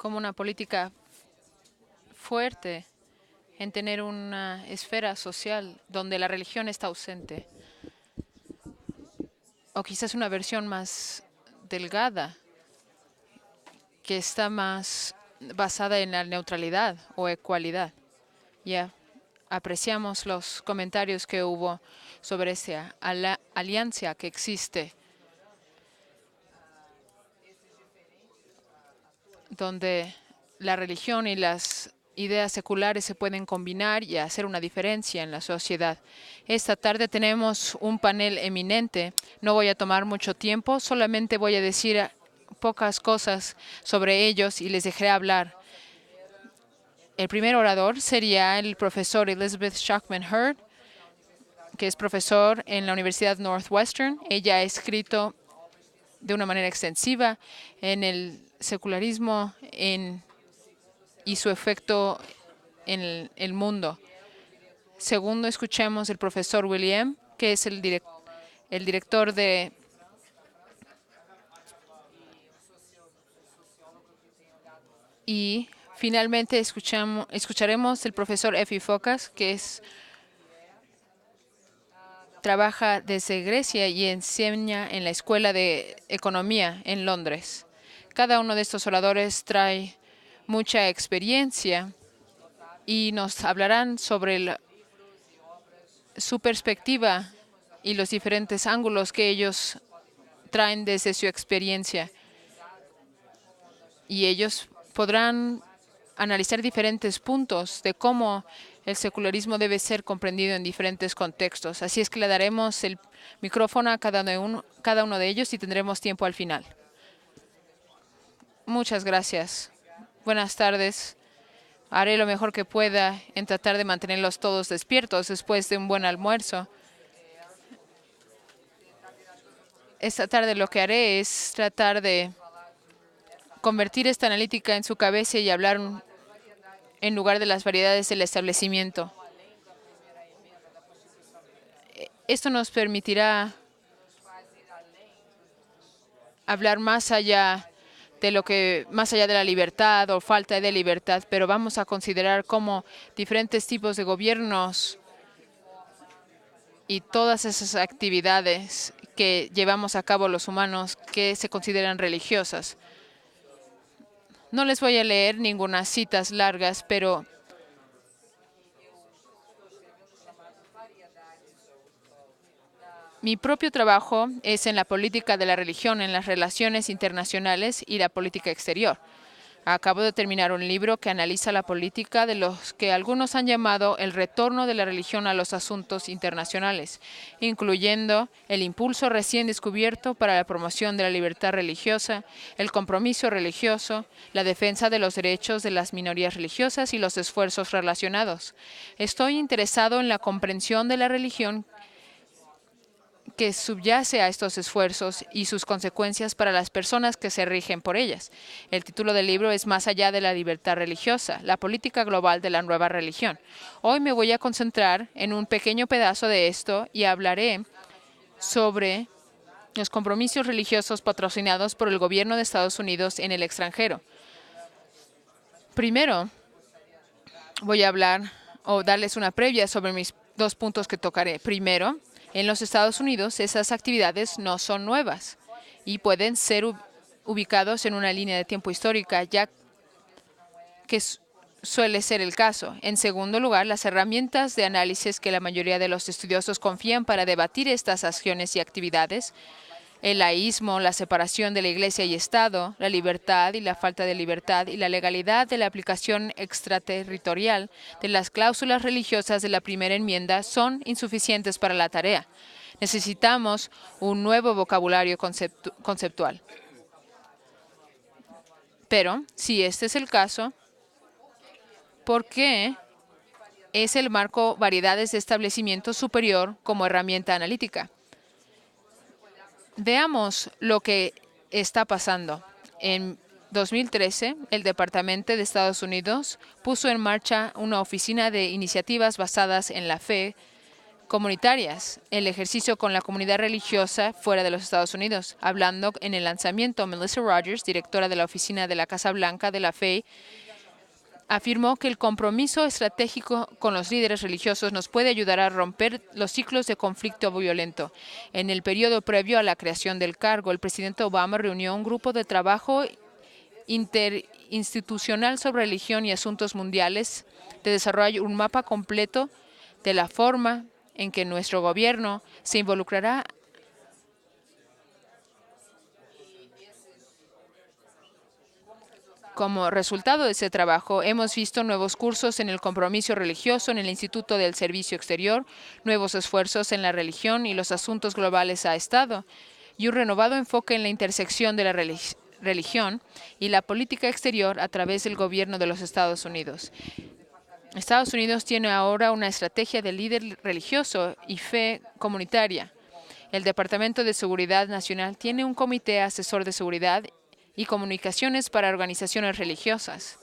como una política fuerte en tener una esfera social donde la religión está ausente, o quizás una versión más delgada que está más basada en la neutralidad o ecualidad. Ya apreciamos los comentarios que hubo sobre esa alianza que existe, donde la religión y las ideas seculares se pueden combinar y hacer una diferencia en la sociedad. Esta tarde tenemos un panel eminente. No voy a tomar mucho tiempo, solamente voy a decir pocas cosas sobre ellos y les dejaré hablar. El primer orador sería el profesor Elizabeth Shackman Hurd, que es profesor en la Universidad Northwestern. Ella ha escrito de una manera extensiva en el secularismo y su efecto en el mundo. Segundo, escuchemos el profesor William, que es el director de... Y finalmente escucharemos el profesor Effie Focas, que trabaja desde Grecia y enseña en la Escuela de Economía en Londres. Cada uno de estos oradores trae mucha experiencia y nos hablarán sobre su perspectiva y los diferentes ángulos que ellos traen desde su experiencia. Y ellos podrán analizar diferentes puntos de cómo el secularismo debe ser comprendido en diferentes contextos. Así es que le daremos el micrófono a cada uno de ellos y tendremos tiempo al final. Muchas gracias. Buenas tardes. Haré lo mejor que pueda en tratar de mantenerlos todos despiertos después de un buen almuerzo. Esta tarde lo que haré es tratar de convertir esta analítica en su cabeza y hablar en lugar de las variedades del establecimiento. Esto nos permitirá hablar más allá de la libertad o falta de libertad, pero vamos a considerar cómo diferentes tipos de gobiernos y todas esas actividades que llevamos a cabo los humanos que se consideran religiosas. No les voy a leer ninguna citas largas, pero mi propio trabajo es en la política de la religión, en las relaciones internacionales y la política exterior. Acabo de terminar un libro que analiza la política de los que algunos han llamado el retorno de la religión a los asuntos internacionales, incluyendo el impulso recién descubierto para la promoción de la libertad religiosa, el compromiso religioso, la defensa de los derechos de las minorías religiosas y los esfuerzos relacionados. Estoy interesado en la comprensión de la religión que subyace a estos esfuerzos y sus consecuencias para las personas que se rigen por ellas. El título del libro es Más allá de la libertad religiosa, la política global de la nueva religión. Hoy me voy a concentrar en un pequeño pedazo de esto y hablaré sobre los compromisos religiosos patrocinados por el gobierno de Estados Unidos en el extranjero. Primero, voy a hablar o darles una previa sobre mis dos puntos que tocaré. Primero, en los Estados Unidos, esas actividades no son nuevas y pueden ser ubicados en una línea de tiempo histórica, ya que suele ser el caso. En segundo lugar, las herramientas de análisis que la mayoría de los estudiosos confían para debatir estas acciones y actividades, el laísmo, la separación de la Iglesia y Estado, la libertad y la falta de libertad y la legalidad de la aplicación extraterritorial de las cláusulas religiosas de la primera enmienda son insuficientes para la tarea. Necesitamos un nuevo vocabulario conceptual. Pero, si este es el caso, ¿por qué es el marco variedades de establecimiento superior como herramienta analítica? Veamos lo que está pasando. En 2013, el Departamento de Estados Unidos puso en marcha una oficina de iniciativas basadas en la fe comunitarias, el ejercicio con la comunidad religiosa fuera de los Estados Unidos. Hablando en el lanzamiento, Melissa Rogers, directora de la oficina de la Casa Blanca de la FEI, afirmó que el compromiso estratégico con los líderes religiosos nos puede ayudar a romper los ciclos de conflicto violento. En el periodo previo a la creación del cargo, el presidente Obama reunió un grupo de trabajo interinstitucional sobre religión y asuntos mundiales de desarrollar un mapa completo de la forma en que nuestro gobierno se involucrará Como resultado de ese trabajo, hemos visto nuevos cursos en el compromiso religioso en el Instituto del Servicio Exterior, nuevos esfuerzos en la religión y los asuntos globales a Estado, y un renovado enfoque en la intersección de la religión y la política exterior a través del gobierno de los Estados Unidos. Estados Unidos tiene ahora una estrategia de líder religioso y fe comunitaria. El Departamento de Seguridad Nacional tiene un comité asesor de seguridad y comunicaciones para organizaciones religiosas.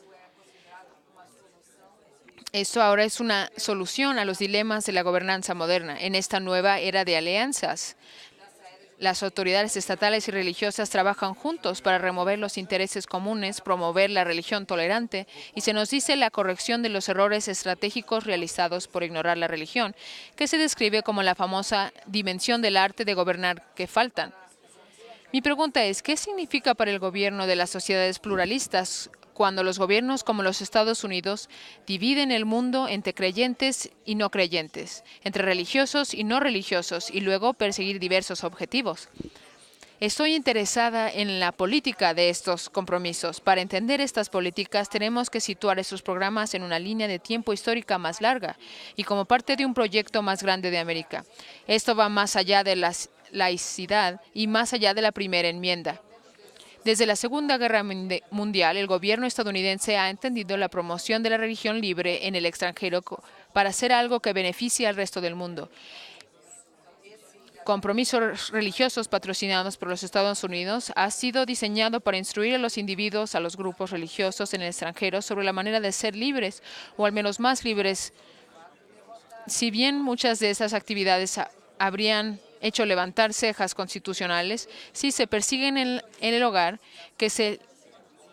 Esto ahora es una solución a los dilemas de la gobernanza moderna. En esta nueva era de alianzas, las autoridades estatales y religiosas trabajan juntos para remover los intereses comunes, promover la religión tolerante y se nos dice la corrección de los errores estratégicos realizados por ignorar la religión, que se describe como la famosa dimensión del arte de gobernar que faltan. Mi pregunta es, ¿qué significa para el gobierno de las sociedades pluralistas cuando los gobiernos como los Estados Unidos dividen el mundo entre creyentes y no creyentes, entre religiosos y no religiosos, y luego perseguir diversos objetivos? Estoy interesada en la política de estos compromisos. Para entender estas políticas, tenemos que situar estos programas en una línea de tiempo histórica más larga y como parte de un proyecto más grande de América. Esto va más allá de la laicidad y más allá de la primera enmienda. Desde la Segunda Guerra Mundial, el gobierno estadounidense ha entendido la promoción de la religión libre en el extranjero para hacer algo que beneficie al resto del mundo. Compromisos religiosos patrocinados por los Estados Unidos ha sido diseñado para instruir a los individuos, a los grupos religiosos en el extranjero sobre la manera de ser libres, o al menos más libres. Si bien muchas de esas actividades habrían hecho levantar cejas constitucionales, si se persiguen en el hogar, que se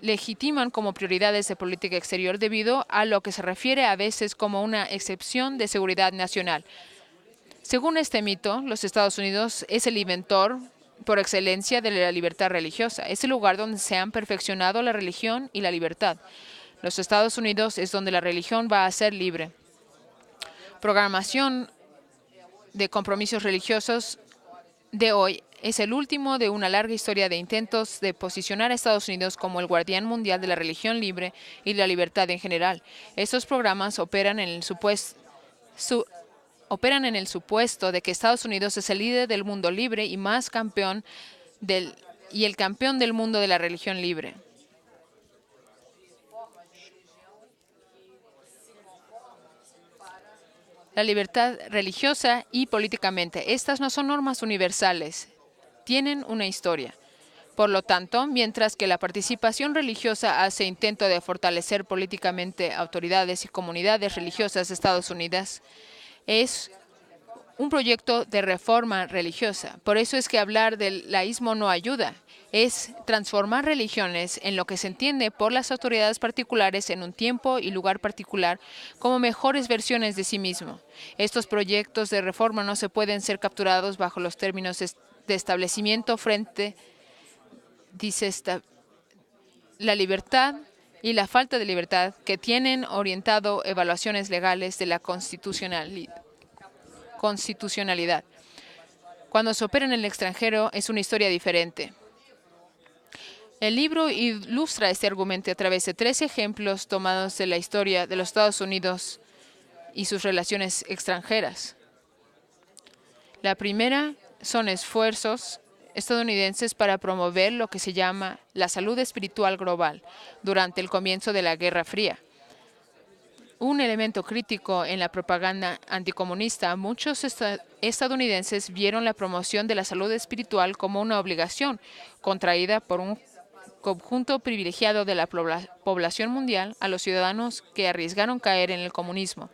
legitiman como prioridades de política exterior debido a lo que se refiere a veces como una excepción de seguridad nacional. Según este mito, los Estados Unidos es el inventor por excelencia de la libertad religiosa. Es el lugar donde se han perfeccionado la religión y la libertad. Los Estados Unidos es donde la religión va a ser libre. Programación de compromisos religiosos de hoy es el último de una larga historia de intentos de posicionar a Estados Unidos como el guardián mundial de la religión libre y la libertad en general. Estos programas operan en el supuesto de que Estados Unidos es el líder del mundo libre y el campeón del mundo de la religión libre. La libertad religiosa y políticamente. Estas no son normas universales, tienen una historia. Por lo tanto, mientras que la participación religiosa hace intento de fortalecer políticamente autoridades y comunidades religiosas de Estados Unidos, es un proyecto de reforma religiosa. Por eso es que hablar del laísmo no ayuda. Es transformar religiones en lo que se entiende por las autoridades particulares en un tiempo y lugar particular como mejores versiones de sí mismo. Estos proyectos de reforma no se pueden ser capturados bajo los términos de establecimiento frente, dice la libertad y la falta de libertad que tienen orientado evaluaciones legales de la constitucionalidad. Cuando se opera en el extranjero es una historia diferente. El libro ilustra este argumento a través de 3 ejemplos tomados de la historia de los Estados Unidos y sus relaciones extranjeras. La primera son esfuerzos estadounidenses para promover lo que se llama la salud espiritual global durante el comienzo de la Guerra Fría. Un elemento crítico en la propaganda anticomunista, muchos estadounidenses vieron la promoción de la salud espiritual como una obligación contraída por un conjunto privilegiado de la población mundial a los ciudadanos que arriesgaron caer en el comunismo.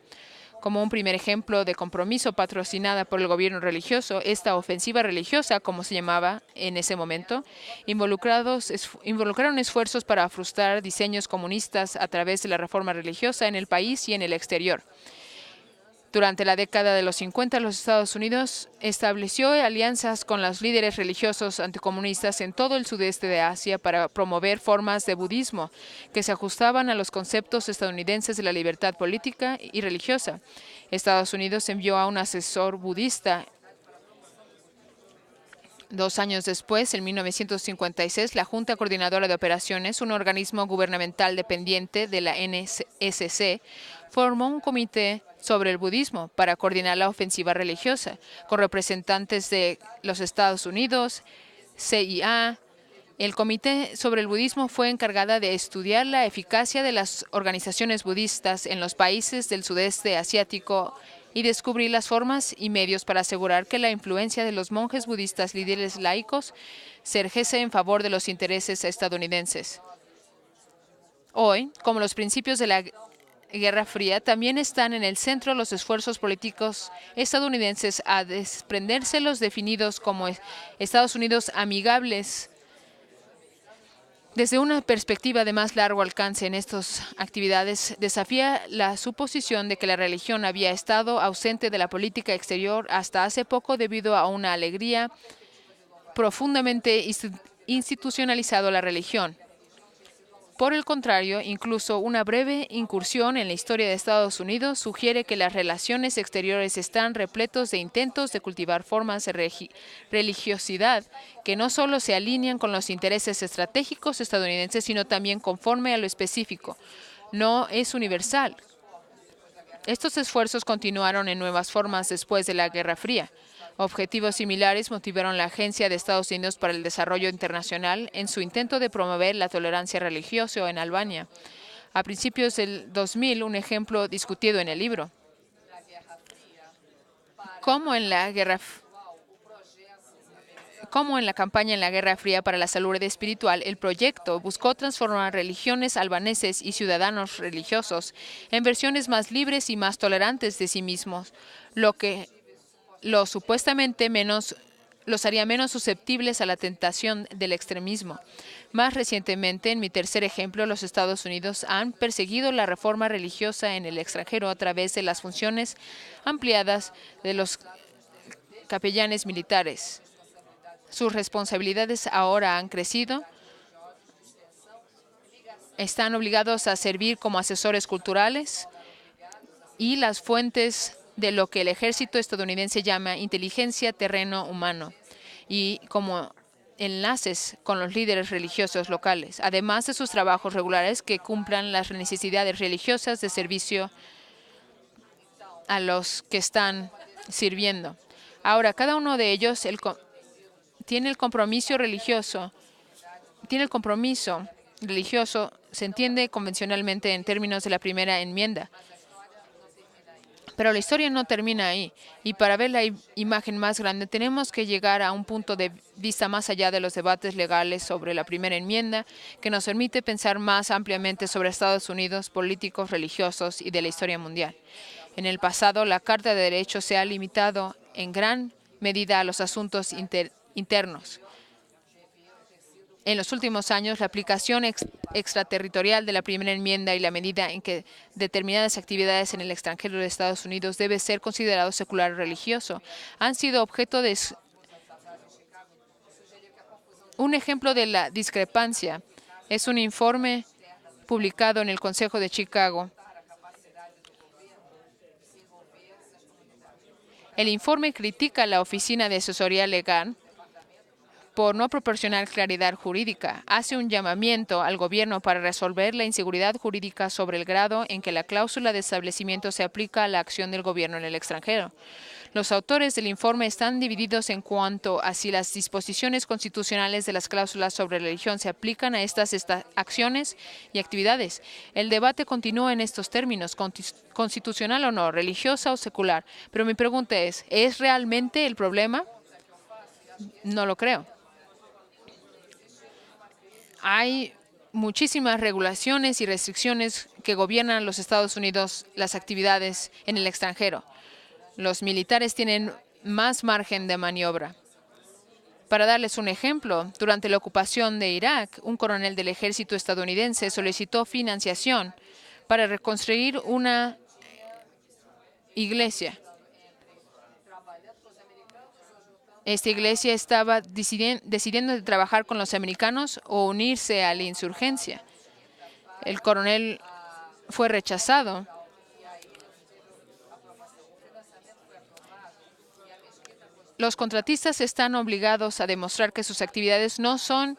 Como un primer ejemplo de compromiso patrocinada por el gobierno religioso, esta ofensiva religiosa, como se llamaba en ese momento, involucraron esfuerzos para frustrar diseños comunistas a través de la reforma religiosa en el país y en el exterior. Durante la década de los 50, los Estados Unidos estableció alianzas con los líderes religiosos anticomunistas en todo el sudeste de Asia para promover formas de budismo que se ajustaban a los conceptos estadounidenses de la libertad política y religiosa. Estados Unidos envió a un asesor budista. 2 años después, en 1956, la Junta Coordinadora de Operaciones, un organismo gubernamental dependiente de la NSC, formó un comité sobre el budismo para coordinar la ofensiva religiosa, con representantes de los Estados Unidos, CIA. El Comité sobre el Budismo fue encargada de estudiar la eficacia de las organizaciones budistas en los países del sudeste asiático y descubrir las formas y medios para asegurar que la influencia de los monjes budistas líderes laicos se ejerce en favor de los intereses estadounidenses. Hoy, como los principios de la Guerra Fría, también están en el centro los esfuerzos políticos estadounidenses a desprenderse los definidos como Estados Unidos amigables. Desde una perspectiva de más largo alcance en estas actividades, desafía la suposición de que la religión había estado ausente de la política exterior hasta hace poco debido a una alegría profundamente institucionalizado a la religión. Por el contrario, incluso una breve incursión en la historia de Estados Unidos sugiere que las relaciones exteriores están repletos de intentos de cultivar formas de religiosidad que no solo se alinean con los intereses estratégicos estadounidenses, sino también conforme a lo específico. No es universal. Estos esfuerzos continuaron en nuevas formas después de la Guerra Fría. Objetivos similares motivaron a la Agencia de Estados Unidos para el Desarrollo Internacional en su intento de promover la tolerancia religiosa en Albania. A principios del 2000, un ejemplo discutido en el libro. Como en la campaña en la Guerra Fría para la salud espiritual, el proyecto buscó transformar religiones albaneses y ciudadanos religiosos en versiones más libres y más tolerantes de sí mismos, lo que los haría menos susceptibles a la tentación del extremismo. Más recientemente, en mi tercer ejemplo, los Estados Unidos han perseguido la reforma religiosa en el extranjero a través de las funciones ampliadas de los capellanes militares. Sus responsabilidades ahora han crecido. Están obligados a servir como asesores culturales y las fuentes de lo que el ejército estadounidense llama inteligencia terreno humano y como enlaces con los líderes religiosos locales, además de sus trabajos regulares que cumplan las necesidades religiosas de servicio a los que están sirviendo. Ahora, cada uno de ellos tiene el compromiso religioso, se entiende convencionalmente en términos de la primera enmienda. Pero la historia no termina ahí, y para ver la imagen más grande tenemos que llegar a un punto de vista más allá de los debates legales sobre la primera enmienda, que nos permite pensar más ampliamente sobre Estados Unidos, políticos, religiosos y de la historia mundial. En el pasado, la Carta de Derechos se ha limitado en gran medida a los asuntos internos. En los últimos años, la aplicación extraterritorial de la primera enmienda y la medida en que determinadas actividades en el extranjero de Estados Unidos debe ser considerado secular o religioso han sido objeto de un ejemplo de la discrepancia. Es un informe publicado en el Consejo de Chicago. El informe critica a la Oficina de Asesoría Legal por no proporcionar claridad jurídica. Hace un llamamiento al gobierno para resolver la inseguridad jurídica sobre el grado en que la cláusula de establecimiento se aplica a la acción del gobierno en el extranjero. Los autores del informe están divididos en cuanto a si las disposiciones constitucionales de las cláusulas sobre religión se aplican a estas acciones y actividades. El debate continúa en estos términos, constitucional o no, religiosa o secular. Pero mi pregunta ¿es realmente el problema? No lo creo. Hay muchísimas regulaciones y restricciones que gobiernan los Estados Unidos las actividades en el extranjero. Los militares tienen más margen de maniobra. Para darles un ejemplo, durante la ocupación de Irak, un coronel del ejército estadounidense solicitó financiación para reconstruir una iglesia. Esta iglesia estaba decidiendo de trabajar con los americanos o unirse a la insurgencia. El coronel fue rechazado. Los contratistas están obligados a demostrar que sus actividades no son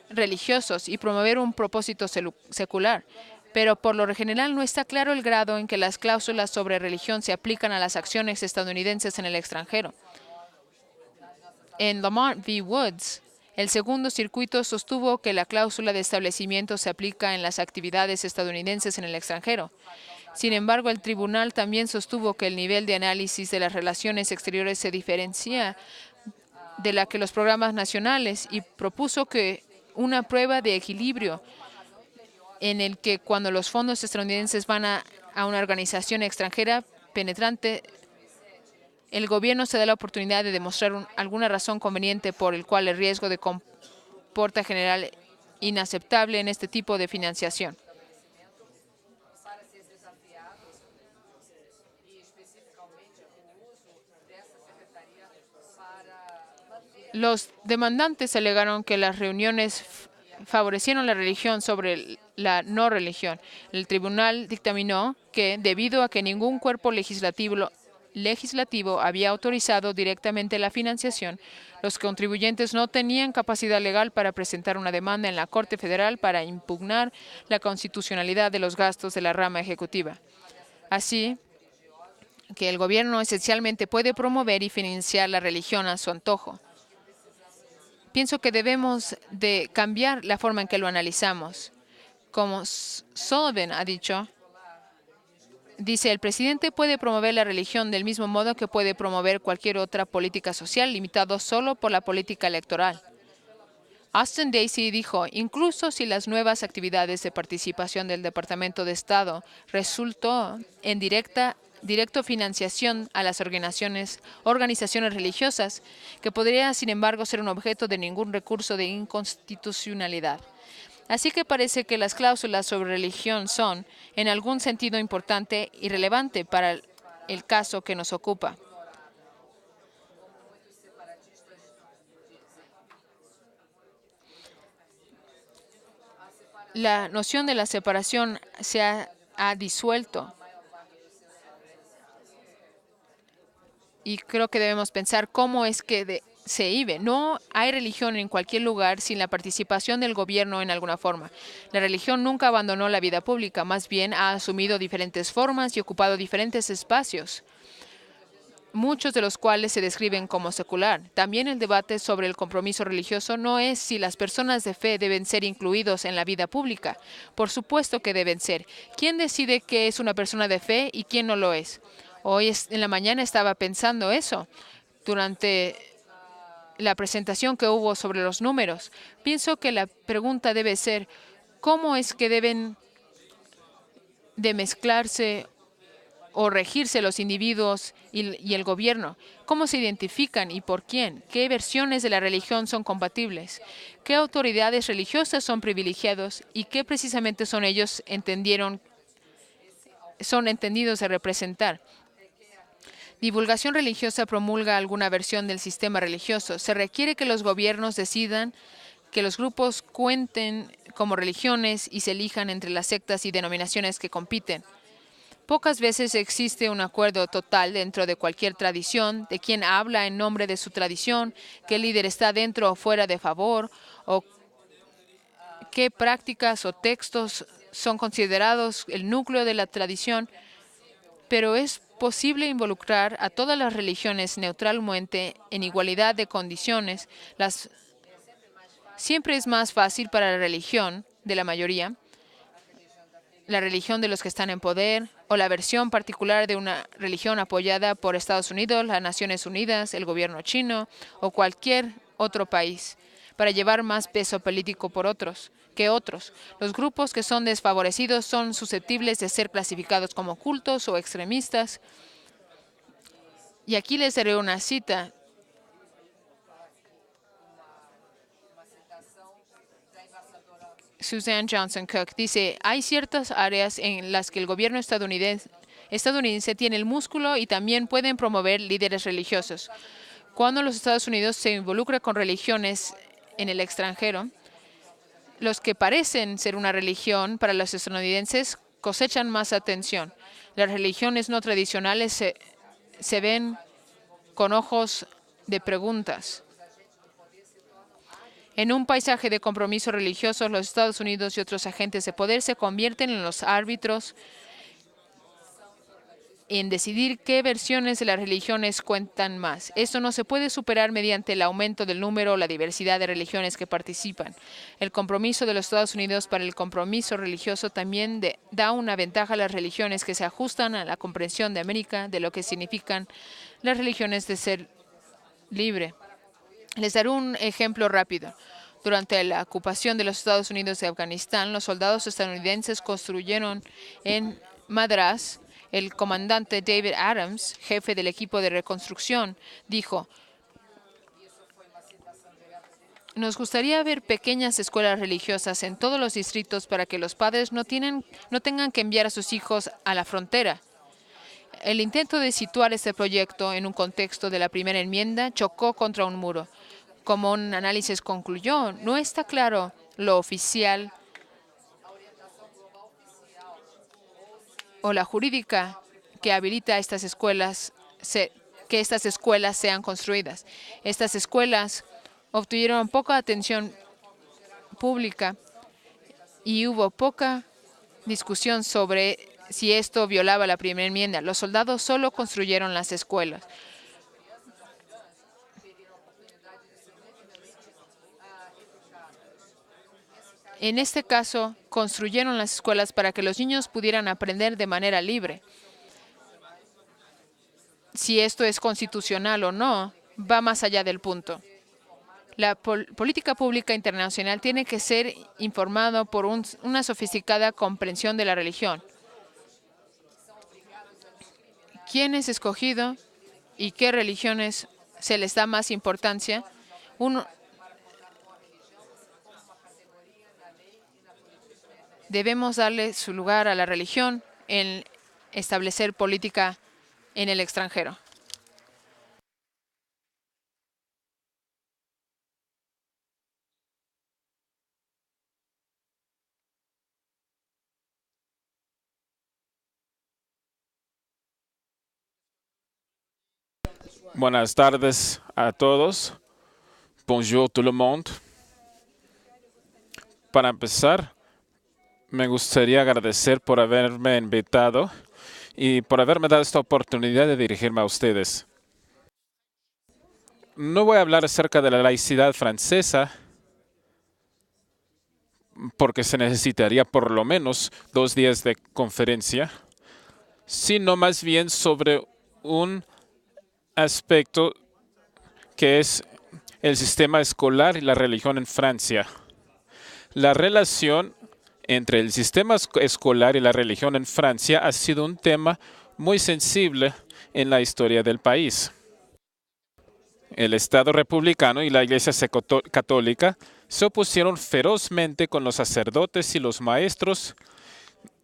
religiosos y promover un propósito secular. Pero por lo general no está claro el grado en que las cláusulas sobre religión se aplican a las acciones estadounidenses en el extranjero. En Lamont v. Woods, el segundo circuito sostuvo que la cláusula de establecimiento se aplica en las actividades estadounidenses en el extranjero. Sin embargo, el tribunal también sostuvo que el nivel de análisis de las relaciones exteriores se diferencia de la que los programas nacionales y propuso que una prueba de equilibrio en el que cuando los fondos estadounidenses van a una organización extranjera penetrante, el gobierno se da la oportunidad de demostrar alguna razón conveniente por el cual el riesgo de comporta general inaceptable en este tipo de financiación. Los demandantes alegaron que las reuniones favorecieron la religión sobre la no religión. El tribunal dictaminó que, debido a que ningún cuerpo legislativo había autorizado directamente la financiación, los contribuyentes no tenían capacidad legal para presentar una demanda en la Corte Federal para impugnar la constitucionalidad de los gastos de la rama ejecutiva. Así que el gobierno esencialmente puede promover y financiar la religión a su antojo. Pienso que debemos de cambiar la forma en que lo analizamos. Como Sullivan ha dicho, dice, el presidente puede promover la religión del mismo modo que puede promover cualquier otra política social, limitado solo por la política electoral. Austin Dacey dijo, incluso si las nuevas actividades de participación del Departamento de Estado resultó en directo financiación a las organizaciones religiosas, que podría, sin embargo, ser un objeto de ningún recurso de inconstitucionalidad. Así que parece que las cláusulas sobre religión son, en algún sentido, importante y relevante para el caso que nos ocupa. La noción de la separación se ha disuelto. Y creo que debemos pensar cómo es que se vive. No hay religión en cualquier lugar sin la participación del gobierno en alguna forma. La religión nunca abandonó la vida pública, más bien ha asumido diferentes formas y ocupado diferentes espacios, muchos de los cuales se describen como secular. También el debate sobre el compromiso religioso no es si las personas de fe deben ser incluidos en la vida pública. Por supuesto que deben ser. ¿Quién decide qué es una persona de fe y quién no lo es? Hoy en la mañana estaba pensando eso durante la presentación que hubo sobre los números. Pienso que la pregunta debe ser, ¿cómo es que deben de mezclarse o regirse los individuos y el gobierno? ¿Cómo se identifican y por quién? ¿Qué versiones de la religión son compatibles? ¿Qué autoridades religiosas son privilegiados y qué precisamente son entendidos de representar? Divulgación religiosa promulga alguna versión del sistema religioso. Se requiere que los gobiernos decidan que los grupos cuenten como religiones y se elijan entre las sectas y denominaciones que compiten. Pocas veces existe un acuerdo total dentro de cualquier tradición de quién habla en nombre de su tradición, qué líder está dentro o fuera de favor, o qué prácticas o textos son considerados el núcleo de la tradición, pero es posible involucrar a todas las religiones neutralmente en igualdad de condiciones. Siempre es más fácil para la religión de la mayoría, la religión de los que están en poder, o la versión particular de una religión apoyada por Estados Unidos, las Naciones Unidas, el gobierno chino o cualquier otro país, para llevar más peso político por otros. que otros. Los grupos que son desfavorecidos son susceptibles de ser clasificados como ocultos o extremistas. Y aquí les daré una cita. Suzanne Johnson Cook dice, hay ciertas áreas en las que el gobierno estadounidense tiene el músculo y también pueden promover líderes religiosos. Cuando los Estados Unidos se involucra con religiones en el extranjero, los que parecen ser una religión para los estadounidenses cosechan más atención. Las religiones no tradicionales se ven con ojos de preguntas. En un paisaje de compromiso religioso, los Estados Unidos y otros agentes de poder se convierten en los árbitros en decidir qué versiones de las religiones cuentan más. Esto no se puede superar mediante el aumento del número o la diversidad de religiones que participan. El compromiso de los Estados Unidos para el compromiso religioso también da una ventaja a las religiones que se ajustan a la comprensión de América de lo que significan las religiones de ser libre. Les daré un ejemplo rápido. Durante la ocupación de los Estados Unidos de Afganistán, los soldados estadounidenses construyeron en Madrás. El comandante David Adams, jefe del equipo de reconstrucción, dijo, nos gustaría ver pequeñas escuelas religiosas en todos los distritos para que los padres no tengan que enviar a sus hijos a la frontera. El intento de situar este proyecto en un contexto de la primera enmienda chocó contra un muro. Como un análisis concluyó, no está claro lo oficial o la jurídica que habilita a estas escuelas, que estas escuelas sean construidas. Estas escuelas obtuvieron poca atención pública y hubo poca discusión sobre si esto violaba la primera enmienda. Los soldados solo construyeron las escuelas. En este caso, construyeron las escuelas para que los niños pudieran aprender de manera libre. Si esto es constitucional o no, va más allá del punto. La política pública internacional tiene que ser informada por una sofisticada comprensión de la religión. ¿Quién es escogido y qué religiones se les da más importancia? Debemos darle su lugar a la religión en establecer política en el extranjero. Buenas tardes a todos. Bonjour tout le monde. Para empezar, me gustaría agradecer por haberme invitado y por haberme dado esta oportunidad de dirigirme a ustedes. No voy a hablar acerca de la laicidad francesa, porque se necesitaría por lo menos 2 días de conferencia, sino más bien sobre un aspecto que es el sistema escolar y la religión en Francia. La relación entre el sistema escolar y la religión en Francia ha sido un tema muy sensible en la historia del país. El Estado republicano y la Iglesia católica se opusieron ferozmente con los sacerdotes y los maestros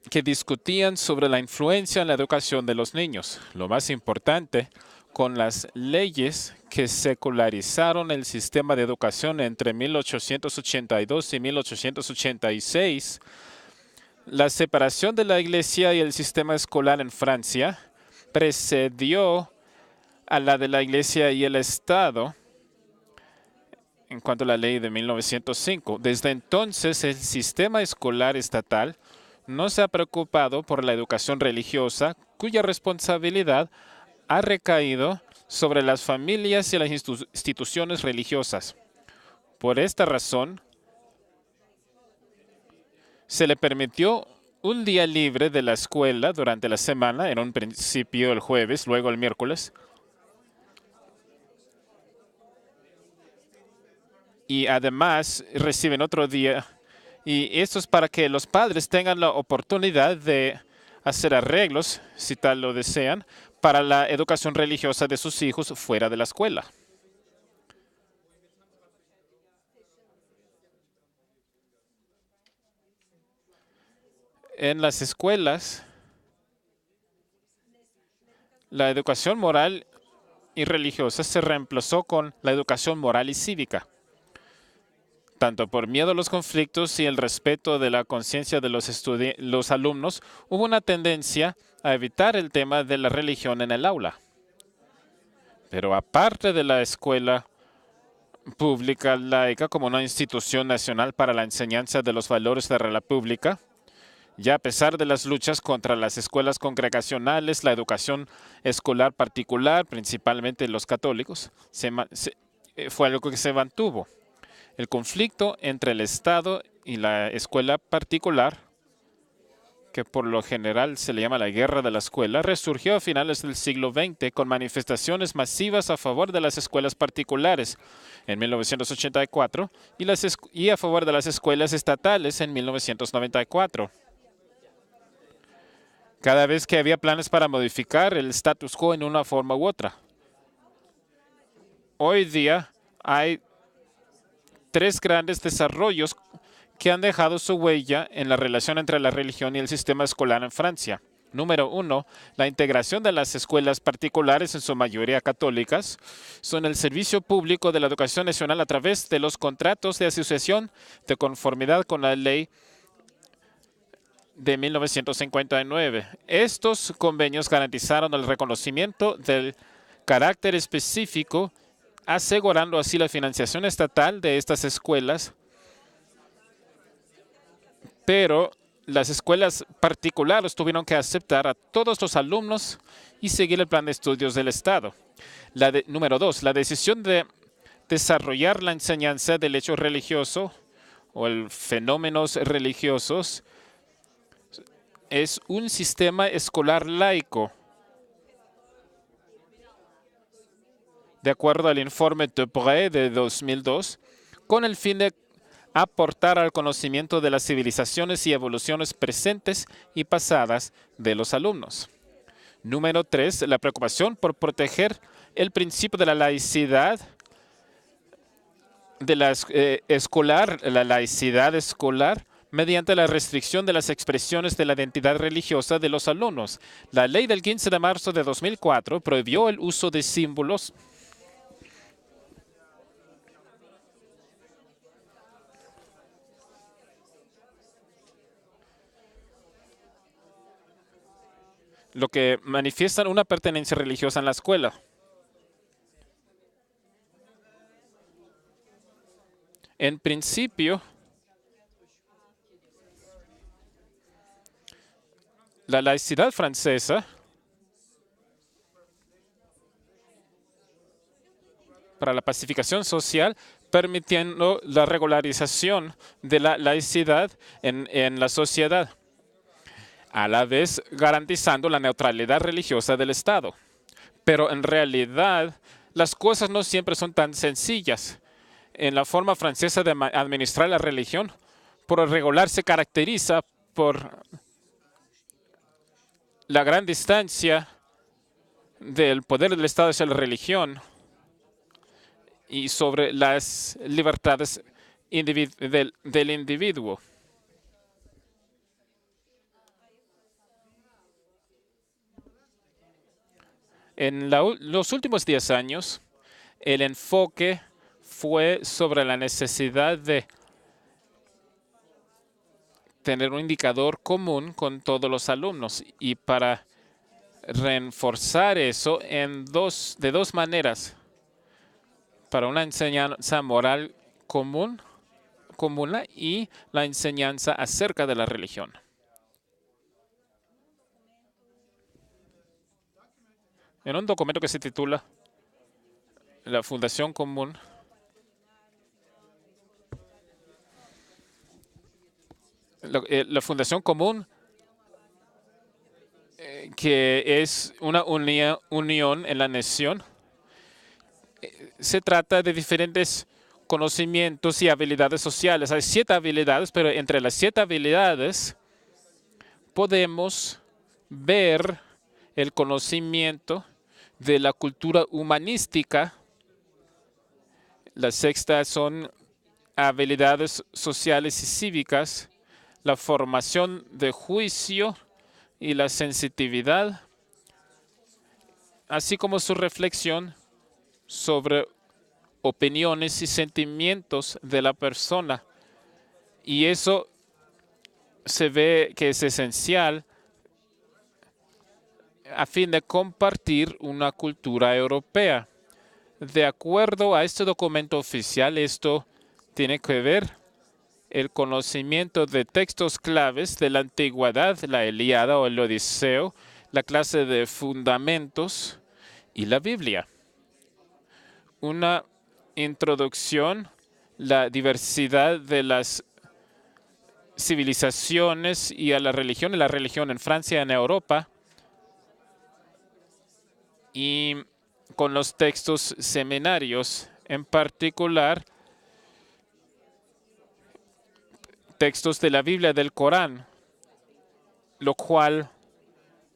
que discutían sobre la influencia en la educación de los niños. Lo más importante, con las leyes que secularizaron el sistema de educación entre 1882 y 1886, la separación de la Iglesia y el sistema escolar en Francia precedió a la de la Iglesia y el Estado en cuanto a la ley de 1905. Desde entonces, el sistema escolar estatal no se ha preocupado por la educación religiosa, cuya responsabilidad ha recaído sobre las familias y las instituciones religiosas. Por esta razón, se le permitió un día libre de la escuela durante la semana, en un principio el jueves, luego el miércoles, y además reciben otro día Y esto es para que los padres tengan la oportunidad de hacer arreglos, si tal lo desean, para la educación religiosa de sus hijos fuera de la escuela. En las escuelas, la educación moral y religiosa se reemplazó con la educación moral y cívica. Tanto por miedo a los conflictos y el respeto de la conciencia de los alumnos, hubo una tendencia a evitar el tema de la religión en el aula. Pero aparte de la escuela pública laica como una institución nacional para la enseñanza de los valores de la República, ya a pesar de las luchas contra las escuelas congregacionales, la educación escolar particular, principalmente los católicos, fue algo que se mantuvo. El conflicto entre el Estado y la escuela particular, que por lo general se le llama la guerra de la escuela, resurgió a finales del siglo XX con manifestaciones masivas a favor de las escuelas particulares en 1984 y a favor de las escuelas estatales en 1994. Cada vez que había planes para modificar el status quo en una forma u otra. Hoy día hay 3 grandes desarrollos que han dejado su huella en la relación entre la religión y el sistema escolar en Francia. Número 1, la integración de las escuelas particulares, en su mayoría católicas, son el servicio público de la educación nacional a través de los contratos de asociación de conformidad con la ley de 1959. Estos convenios garantizaron el reconocimiento del carácter específico, asegurando así la financiación estatal de estas escuelas, pero las escuelas particulares tuvieron que aceptar a todos los alumnos y seguir el plan de estudios del Estado. Número 2, la decisión de desarrollar la enseñanza del hecho religioso o el fenómenos religiosos es un sistema escolar laico. De acuerdo al informe Debré de 2002, con el fin de aportar al conocimiento de las civilizaciones y evoluciones presentes y pasadas de los alumnos. Número 3, la preocupación por proteger el principio de la laicidad la laicidad escolar mediante la restricción de las expresiones de la identidad religiosa de los alumnos. La ley del 15 de marzo de 2004 prohibió el uso de símbolos lo que manifiestan una pertenencia religiosa en la escuela. En principio, la laicidad francesa para la pacificación social, permitiendo la regularización de la laicidad en la sociedad, a la vez garantizando la neutralidad religiosa del Estado. Pero en realidad, las cosas no siempre son tan sencillas. En la forma francesa de administrar la religión, por lo regular se caracteriza por la gran distancia del poder del Estado hacia la religión y sobre las libertades del individuo. En los últimos 10 años, el enfoque fue sobre la necesidad de tener un indicador común con todos los alumnos y para reforzar eso de dos maneras. Para una enseñanza moral común y la enseñanza acerca de la religión. En un documento que se titula La Fundación Común, la Fundación Común, que es una unión en la nación, se trata de diferentes conocimientos y habilidades sociales. Hay 7 habilidades, pero entre las 7 habilidades podemos ver el conocimiento de la cultura humanística. La sexta son habilidades sociales y cívicas, la formación de juicio y la sensitividad, así como su reflexión sobre opiniones y sentimientos de la persona. Y eso se ve que es esencial a fin de compartir una cultura europea. De acuerdo a este documento oficial, esto tiene que ver el conocimiento de textos claves de la antigüedad, la Ilíada o el Odiseo, la clase de fundamentos y la Biblia. Una introducción, la diversidad de las civilizaciones y a la religión en Francia y en Europa, y con los textos seminarios, en particular textos de la Biblia, del Corán, lo cual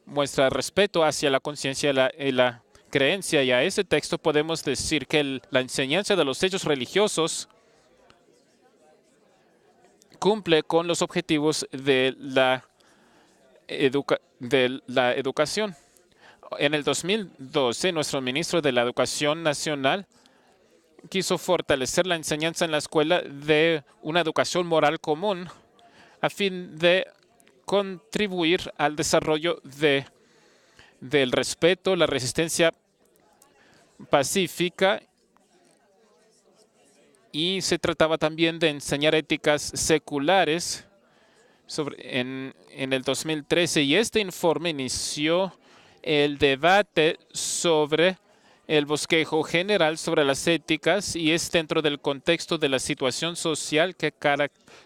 muestra respeto hacia la conciencia y la creencia. Y a ese texto podemos decir que la enseñanza de los hechos religiosos cumple con los objetivos de la educación. En el 2012, nuestro ministro de la Educación Nacional quiso fortalecer la enseñanza en la escuela de una educación moral común a fin de contribuir al desarrollo del respeto, la resistencia pacífica, y se trataba también de enseñar éticas seculares en el 2013. Y este informe inició el debate sobre el bosquejo general sobre las éticas, y es dentro del contexto de la situación social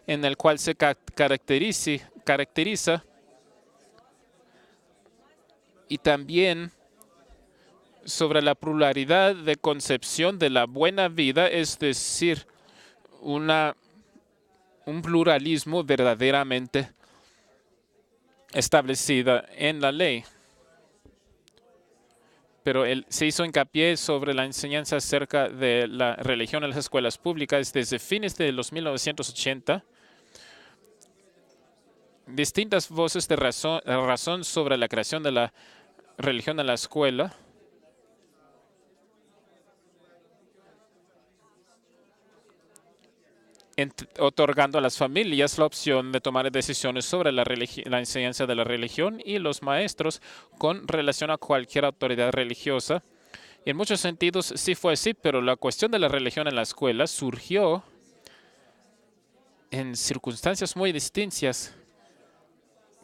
en el cual se caracteriza, y también sobre la pluralidad de concepción de la buena vida, es decir, un pluralismo verdaderamente establecido en la ley. Pero se hizo hincapié sobre la enseñanza acerca de la religión en las escuelas públicas desde fines de los 1980. Distintas voces de razón sobre la creación de la religión en la escuela otorgando a las familias la opción de tomar decisiones sobre la enseñanza de la religión y los maestros con relación a cualquier autoridad religiosa. Y en muchos sentidos sí fue así, pero la cuestión de la religión en la escuela surgió en circunstancias muy distintas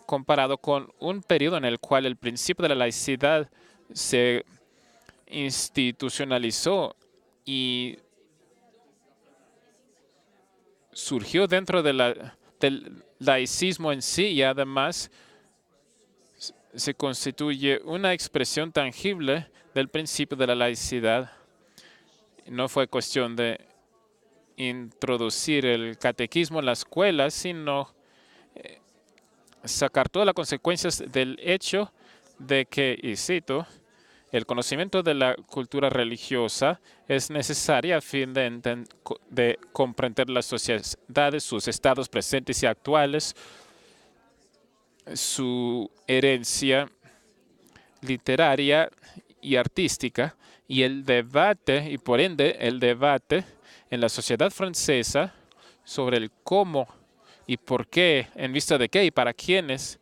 comparado con un periodo en el cual el principio de la laicidad se institucionalizó y surgió dentro del laicismo en sí, y además se constituye una expresión tangible del principio de la laicidad. No fue cuestión de introducir el catequismo en la escuela, sino sacar todas las consecuencias del hecho de que, y cito, el conocimiento de la cultura religiosa es necesario a fin de comprender las sociedades, sus estados presentes y actuales, su herencia literaria y artística, y el debate, y por ende el debate en la sociedad francesa sobre el cómo y por qué, en vista de qué y para quiénes,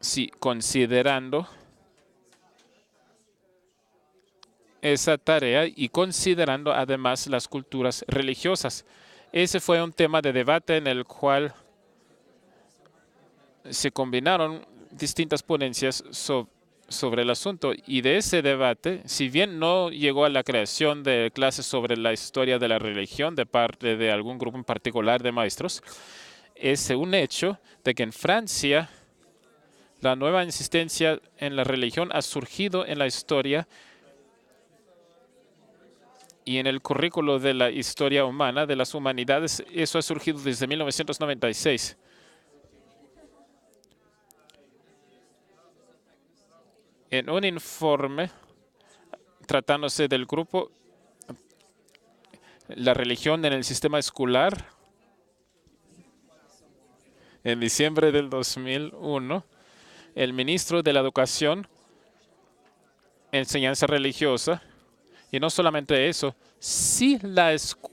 sí, considerando esa tarea y considerando además las culturas religiosas. Ese fue un tema de debate en el cual se combinaron distintas ponencias sobre el asunto. Y de ese debate, si bien no llegó a la creación de clases sobre la historia de la religión de parte de algún grupo en particular de maestros, es un hecho de que en Francia la nueva insistencia en la religión ha surgido en la historia Y en el currículo de la historia humana, de las humanidades, eso ha surgido desde 1996. En un informe tratándose del grupo La religión en el sistema escolar, en diciembre del 2001, el ministro de la Educación, Enseñanza Religiosa, y no solamente eso, si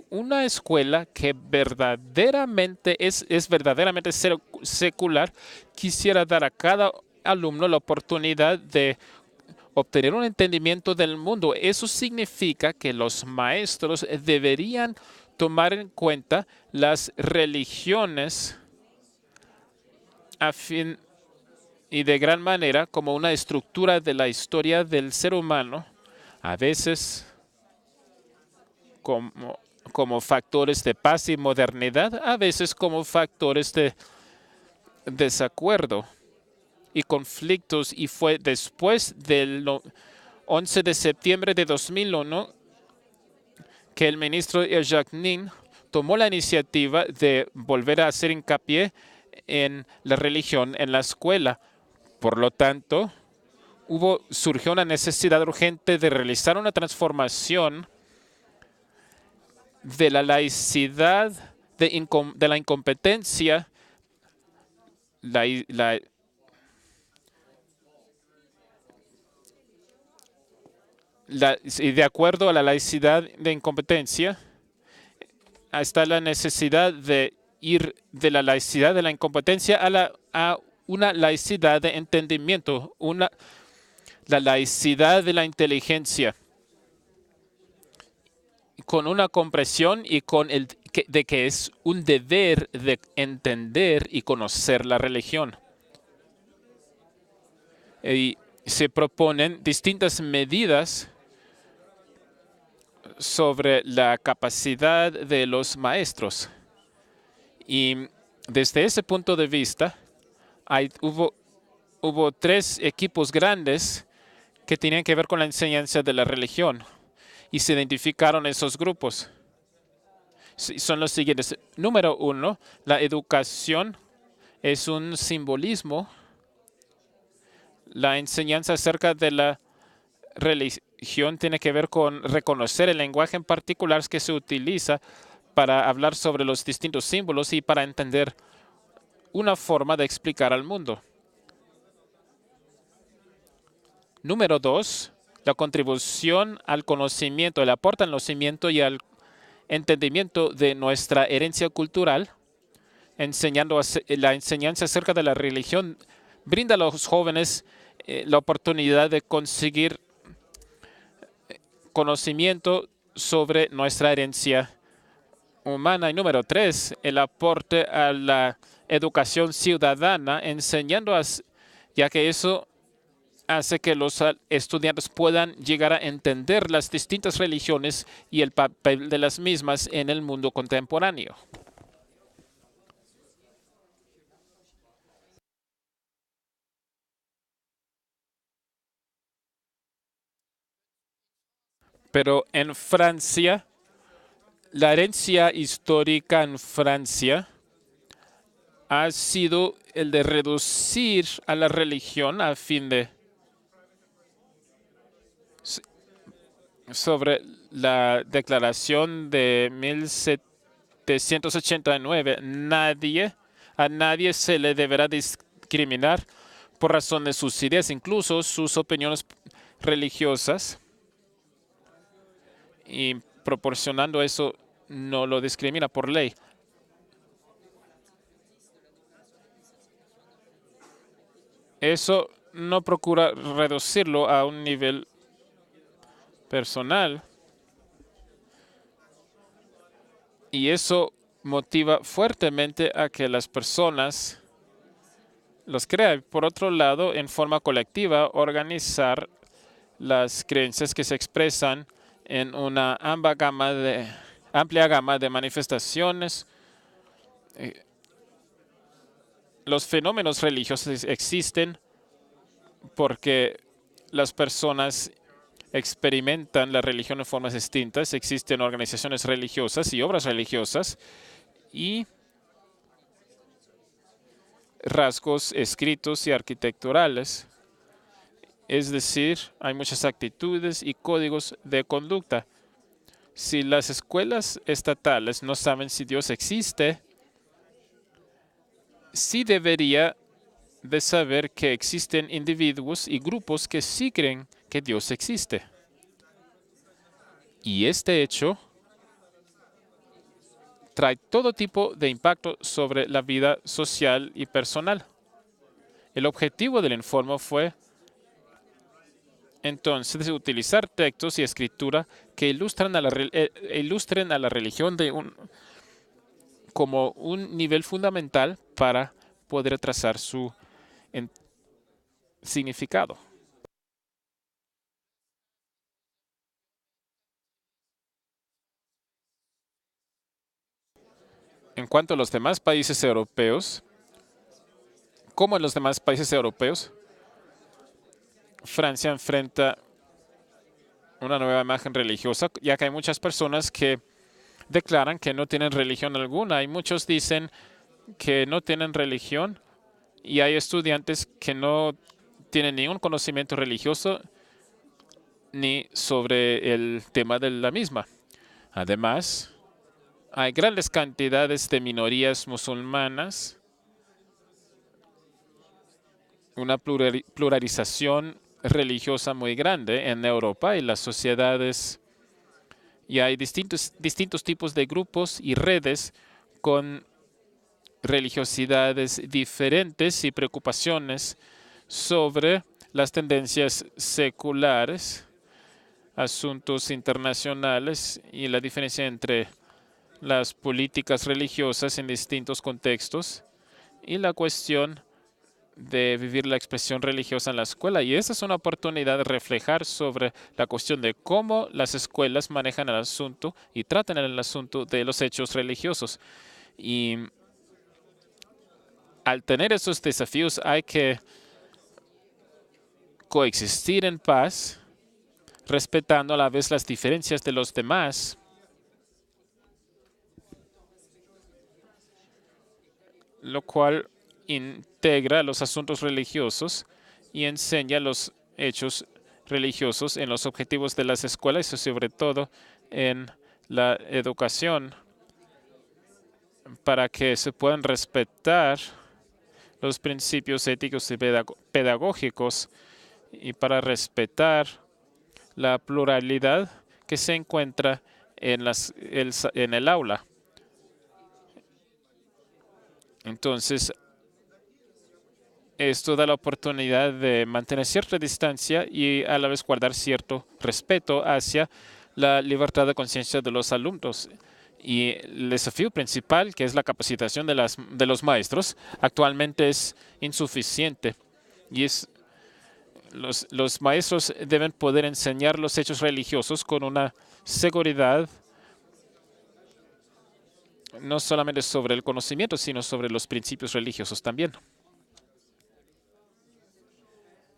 una escuela que verdaderamente es verdaderamente secular, quisiera dar a cada alumno la oportunidad de obtener un entendimiento del mundo. Eso significa que los maestros deberían tomar en cuenta las religiones y de gran manera como una estructura de la historia del ser humano, a veces como factores de paz y modernidad, a veces como factores de desacuerdo y conflictos. Y fue después del 11 de septiembre de 2001 que el ministro Jacques Nin tomó la iniciativa de volver a hacer hincapié en la religión en la escuela. Por lo tanto, surgió una necesidad urgente de realizar una transformación de la laicidad, de la incompetencia, y de acuerdo a la laicidad de incompetencia, está la necesidad de ir de la laicidad de la incompetencia a una laicidad de entendimiento, la laicidad de la inteligencia, con una comprensión y de que es un deber de entender y conocer la religión. Y se proponen distintas medidas sobre la capacidad de los maestros. Y desde ese punto de vista, hubo tres equipos grandes que tenían que ver con la enseñanza de la religión. Y se identificaron esos grupos. Son los siguientes. Número uno, la educación es un simbolismo. La enseñanza acerca de la religión tiene que ver con reconocer el lenguaje en particular que se utiliza para hablar sobre los distintos símbolos y para entender una forma de explicar al mundo. Número dos, la contribución al conocimiento, el aporte al conocimiento y al entendimiento de nuestra herencia cultural, la enseñanza acerca de la religión brinda a los jóvenes la oportunidad de conseguir conocimiento sobre nuestra herencia humana. Y número tres, el aporte a la educación ciudadana, ya que eso hace que los estudiantes puedan llegar a entender las distintas religiones y el papel de las mismas en el mundo contemporáneo. Pero en Francia, la herencia histórica en Francia ha sido el de reducir a la religión a fin de sobre la declaración de 1789. A nadie se le deberá discriminar por razón de sus ideas, incluso sus opiniones religiosas. Y proporcionando eso, no lo discrimina por ley. Eso no procura reducirlo a un nivel personal. Y eso motiva fuertemente a que las personas los crean. Por otro lado, en forma colectiva, organizar las creencias que se expresan en una amplia gama de manifestaciones. Los fenómenos religiosos existen porque las personas experimentan la religión en formas distintas. Existen organizaciones religiosas y obras religiosas y rasgos escritos y arquitecturales. Es decir, hay muchas actitudes y códigos de conducta. Si las escuelas estatales no saben si Dios existe, sí debería de saber que existen individuos y grupos que sí creen que Dios existe. Y este hecho trae todo tipo de impacto sobre la vida social y personal. El objetivo del informe fue entonces utilizar textos y escritura que ilustren a la religión como un nivel fundamental para poder trazar su significado. En cuanto a los demás países europeos, como en los demás países europeos, Francia enfrenta una nueva imagen religiosa, ya que hay muchas personas que declaran que no tienen religión alguna y muchos dicen que no tienen religión y hay estudiantes que no tienen ningún conocimiento religioso ni sobre el tema de la misma. Además, hay grandes cantidades de minorías musulmanas, una pluralización religiosa muy grande en Europa y las sociedades, y hay distintos tipos de grupos y redes con religiosidades diferentes y preocupaciones sobre las tendencias seculares, asuntos internacionales y la diferencia entre las políticas religiosas en distintos contextos y la cuestión de vivir la expresión religiosa en la escuela. Y esa es una oportunidad de reflejar sobre la cuestión de cómo las escuelas manejan el asunto y tratan el asunto de los hechos religiosos. Y al tener esos desafíos hay que coexistir en paz, respetando a la vez las diferencias de los demás, lo cual integra los asuntos religiosos y enseña los hechos religiosos en los objetivos de las escuelas y sobre todo en la educación para que se puedan respetar los principios éticos y pedagógicos y para respetar la pluralidad que se encuentra en el aula. Entonces, esto da la oportunidad de mantener cierta distancia y a la vez guardar cierto respeto hacia la libertad de conciencia de los alumnos. Y el desafío principal, que es la capacitación de los maestros, actualmente es insuficiente. Y los maestros deben poder enseñar los hechos religiosos con una seguridad no solamente sobre el conocimiento, sino sobre los principios religiosos también.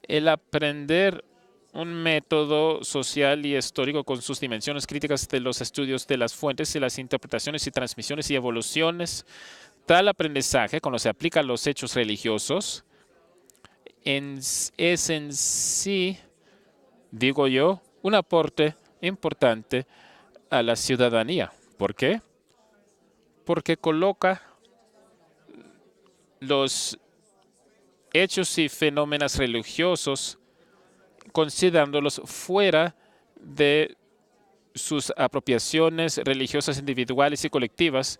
El aprender un método social y histórico con sus dimensiones críticas de los estudios de las fuentes y las interpretaciones y transmisiones y evoluciones, tal aprendizaje, cuando se aplica a los hechos religiosos, es en sí, digo yo, un aporte importante a la ciudadanía. ¿Por qué? Porque coloca los hechos y fenómenos religiosos considerándolos fuera de sus apropiaciones religiosas individuales y colectivas,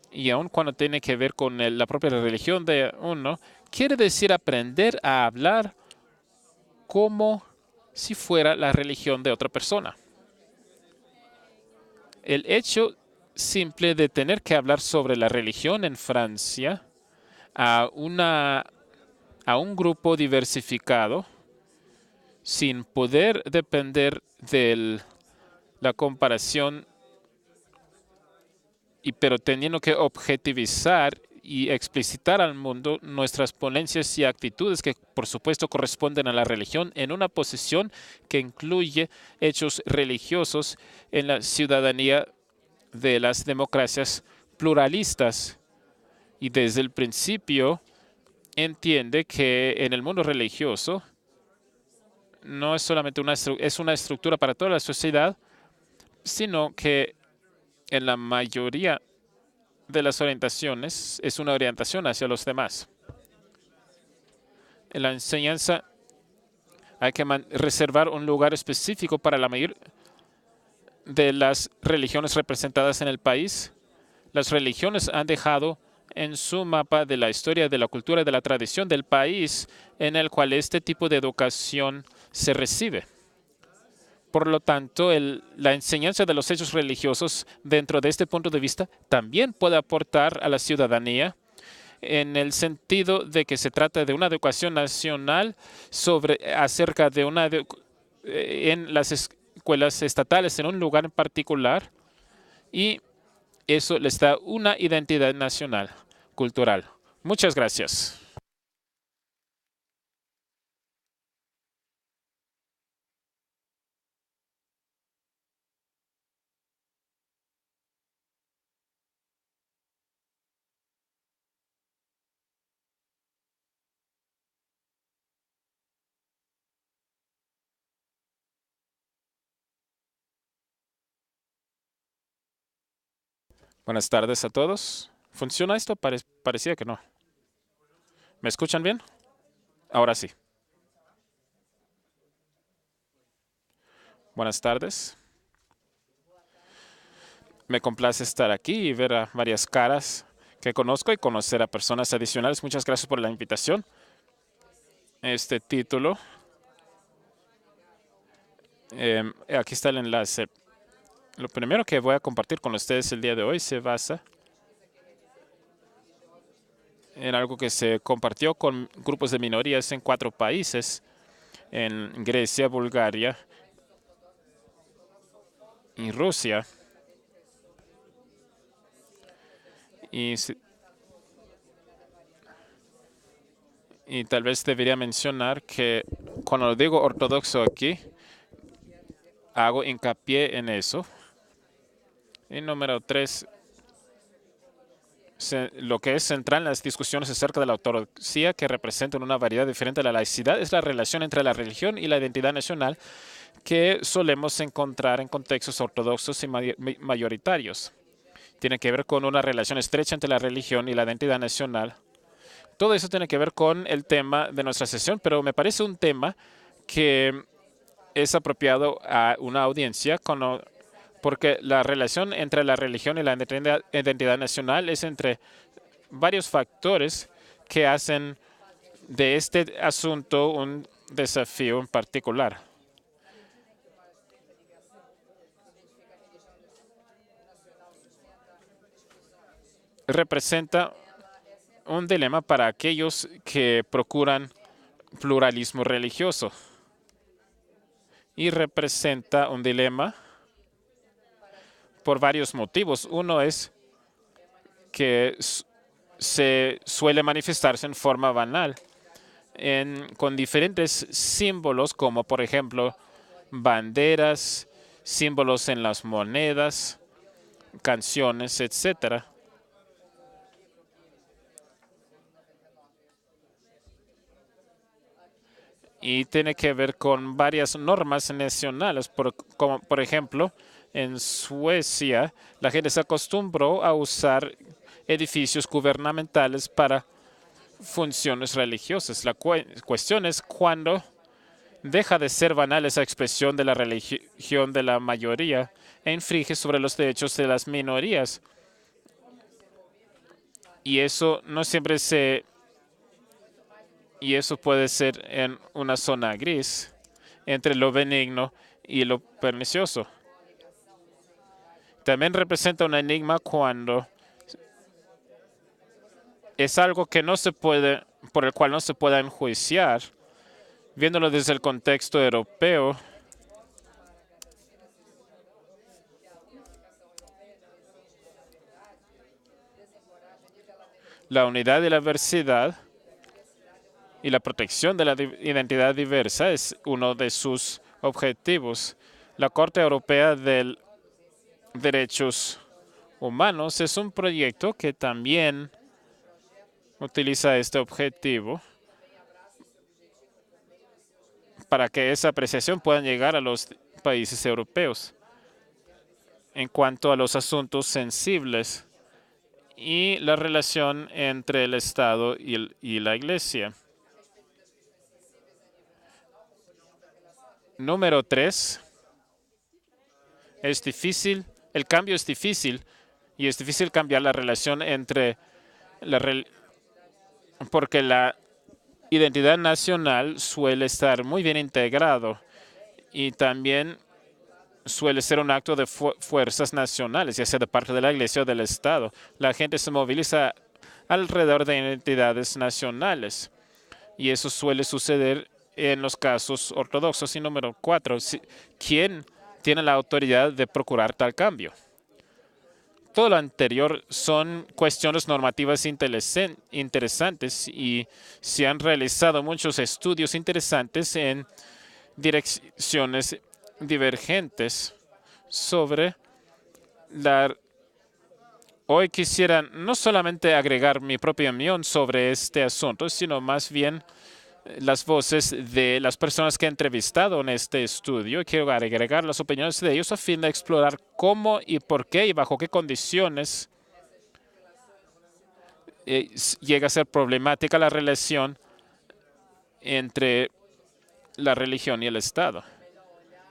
y aun cuando tiene que ver con la propia religión de uno, quiere decir aprender a hablar como si fuera la religión de otra persona. El hecho simple de tener que hablar sobre la religión en Francia a un grupo diversificado, sin poder depender de la comparación, pero teniendo que objetivizar y explicitar al mundo nuestras ponencias y actitudes que, por supuesto, corresponden a la religión en una posición que incluye hechos religiosos en la ciudadanía de las democracias pluralistas. Y desde el principio entiende que en el mundo religioso no es solamente es una estructura para toda la sociedad, sino que en la mayoría de las orientaciones es una orientación hacia los demás. En la enseñanza hay que reservar un lugar específico para la mayoría de las religiones representadas en el país. Las religiones han dejado en su mapa de la historia, de la cultura y de la tradición del país en el cual este tipo de educación se recibe. Por lo tanto, la enseñanza de los hechos religiosos dentro de este punto de vista también puede aportar a la ciudadanía en el sentido de que se trata de una educación nacional acerca de en las escuelas estatales en un lugar en particular, y eso les da una identidad nacional, cultural. Muchas gracias. Buenas tardes a todos. ¿Funciona esto? Parecía que no. ¿Me escuchan bien? Ahora sí. Buenas tardes. Me complace estar aquí y ver a varias caras que conozco y conocer a personas adicionales. Muchas gracias por la invitación. Este título, aquí está el enlace. Lo primero que voy a compartir con ustedes el día de hoy se basa en algo que se compartió con grupos de minorías en 4 países, en Grecia, Bulgaria y Rusia. Y, y tal vez debería mencionar que cuando digo ortodoxo aquí, hago hincapié en eso. Y número 3, lo que es central en las discusiones acerca de la ortodoxia, que representan una variedad diferente de la laicidad, es la relación entre la religión y la identidad nacional que solemos encontrar en contextos ortodoxos y mayoritarios. Tiene que ver con una relación estrecha entre la religión y la identidad nacional. Todo eso tiene que ver con el tema de nuestra sesión, pero me parece un tema que es apropiado a una audiencia porque la relación entre la religión y la identidad nacional es entre varios factores que hacen de este asunto un desafío en particular. Representa un dilema para aquellos que procuran pluralismo religioso y representa un dilema por varios motivos. Uno es que se suele manifestarse en forma banal, con diferentes símbolos como por ejemplo banderas, símbolos en las monedas, canciones, etcétera. Y tiene que ver con varias normas nacionales, como por ejemplo en Suecia la gente se acostumbró a usar edificios gubernamentales para funciones religiosas. La cuestión es cuando deja de ser banal esa expresión de la religión de la mayoría e infringe sobre los derechos de las minorías. Y eso no siempre y eso puede ser en una zona gris entre lo benigno y lo pernicioso. También representa un enigma cuando es algo que no se puede, por el cual no se pueda enjuiciar, viéndolo desde el contexto europeo. La unidad y la diversidad y la protección de la identidad diversa es uno de sus objetivos. La Corte Europea de Derechos Humanos es un proyecto que también utiliza este objetivo para que esa apreciación pueda llegar a los países europeos en cuanto a los asuntos sensibles y la relación entre el Estado y la Iglesia. Número 3. Es difícil, el cambio es difícil y es difícil cambiar la relación entre porque la identidad nacional suele estar muy bien integrado y también suele ser un acto de fuerzas nacionales, ya sea de parte de la Iglesia o del Estado. La gente se moviliza alrededor de identidades nacionales y eso suele suceder en los casos ortodoxos. Y número 4, ¿quién tiene la autoridad de procurar tal cambio? Todo lo anterior son cuestiones normativas interesantes y se han realizado muchos estudios interesantes en direcciones divergentes sobre la. Hoy quisiera no solamente agregar mi propia opinión sobre este asunto, sino más bien las voces de las personas que he entrevistado en este estudio. Quiero agregar las opiniones de ellos a fin de explorar cómo y por qué y bajo qué condiciones llega a ser problemática la relación entre la religión y el Estado.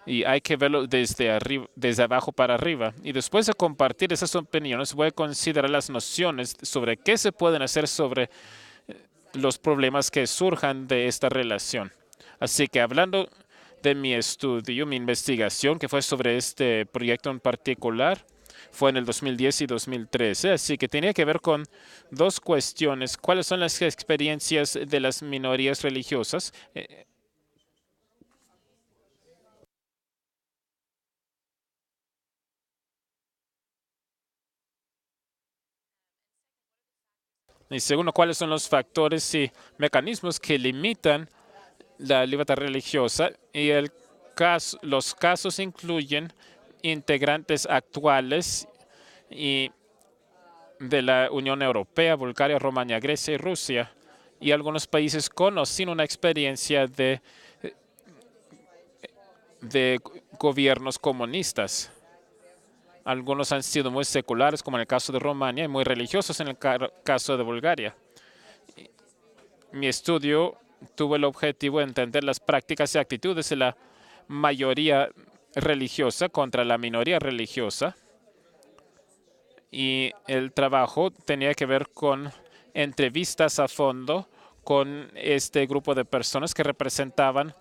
Y hay que verlo desde arriba, desde abajo para arriba. Y después de compartir esas opiniones, voy a considerar las nociones sobre qué se pueden hacer sobre los problemas que surjan de esta relación. Así que hablando de mi estudio, mi investigación, que fue sobre este proyecto en particular, fue en el 2010 y 2013, así que tenía que ver con dos cuestiones. ¿Cuáles son las experiencias de las minorías religiosas? Y segundo, ¿cuáles son los factores y mecanismos que limitan la libertad religiosa? Y los casos incluyen integrantes actuales y de la Unión Europea, Bulgaria, Rumania, Grecia y Rusia, y algunos países con o sin una experiencia de gobiernos comunistas. Algunos han sido muy seculares, como en el caso de Rumania, y muy religiosos en el caso de Bulgaria. Mi estudio tuvo el objetivo de entender las prácticas y actitudes de la mayoría religiosa contra la minoría religiosa. Y el trabajo tenía que ver con entrevistas a fondo con este grupo de personas que representaban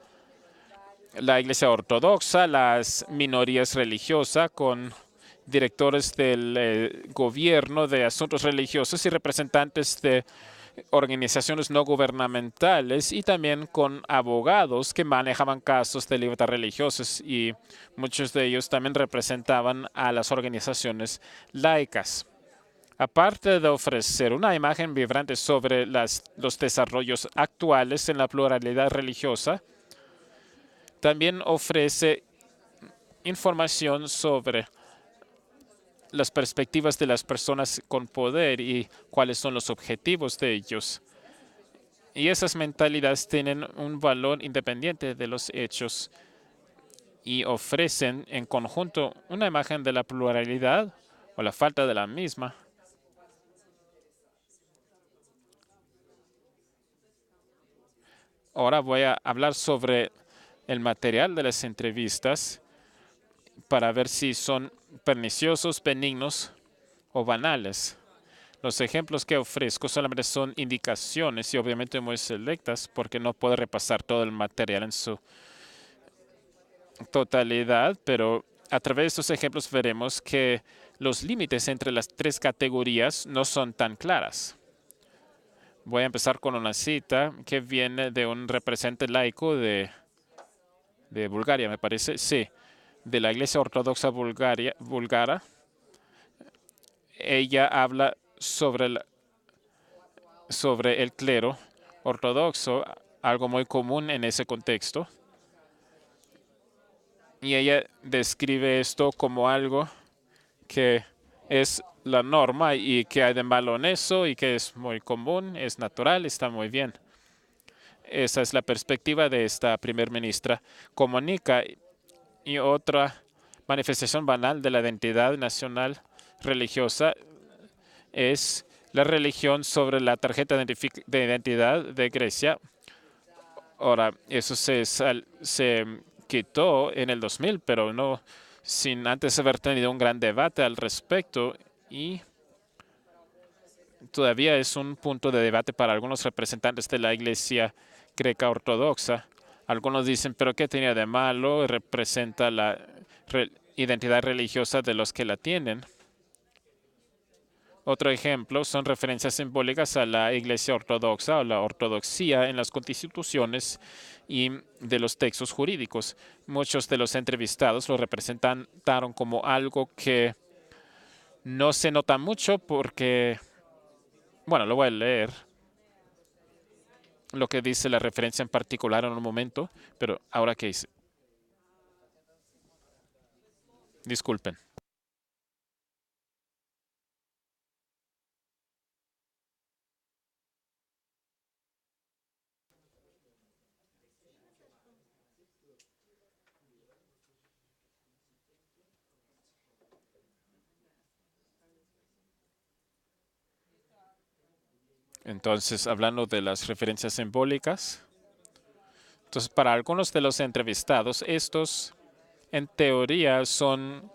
la Iglesia Ortodoxa, las minorías religiosas, con directores del gobierno de asuntos religiosos y representantes de organizaciones no gubernamentales y también con abogados que manejaban casos de libertad religiosos y muchos de ellos también representaban a las organizaciones laicas. Aparte de ofrecer una imagen vibrante sobre los desarrollos actuales en la pluralidad religiosa, también ofrece información sobre las perspectivas de las personas con poder y cuáles son los objetivos de ellos. Y esas mentalidades tienen un valor independiente de los hechos y ofrecen en conjunto una imagen de la pluralidad o la falta de la misma. Ahora voy a hablar sobre el material de las entrevistas para ver si son perniciosos, benignos o banales. Los ejemplos que ofrezco solamente son indicaciones y obviamente muy selectas porque no puedo repasar todo el material en su totalidad, pero a través de estos ejemplos veremos que los límites entre las tres categorías no son tan claras. Voy a empezar con una cita que viene de un representante laico de Bulgaria, me parece, sí, de la Iglesia Ortodoxa búlgara. Ella habla sobre sobre el clero ortodoxo, algo muy común en ese contexto. Y ella describe esto como algo que es la norma y que hay de malo en eso y que es muy común, es natural, está muy bien. Esa es la perspectiva de esta primer ministra. Comunica y otra manifestación banal de la identidad nacional religiosa es la religión sobre la tarjeta de identidad de Grecia. Ahora, eso se quitó en el 2000, pero no sin antes haber tenido un gran debate al respecto y todavía es un punto de debate para algunos representantes de la Iglesia greca ortodoxa. Algunos dicen, pero ¿qué tenía de malo? Representa la identidad religiosa de los que la tienen. Otro ejemplo son referencias simbólicas a la Iglesia ortodoxa o la ortodoxia en las constituciones y de los textos jurídicos. Muchos de los entrevistados lo representaron como algo que no se nota mucho porque, bueno, lo voy a leer, lo que dice la referencia en particular en un momento, pero ahora qué hice. Disculpen. Entonces, hablando de las referencias simbólicas, entonces para algunos de los entrevistados, estos en teoría son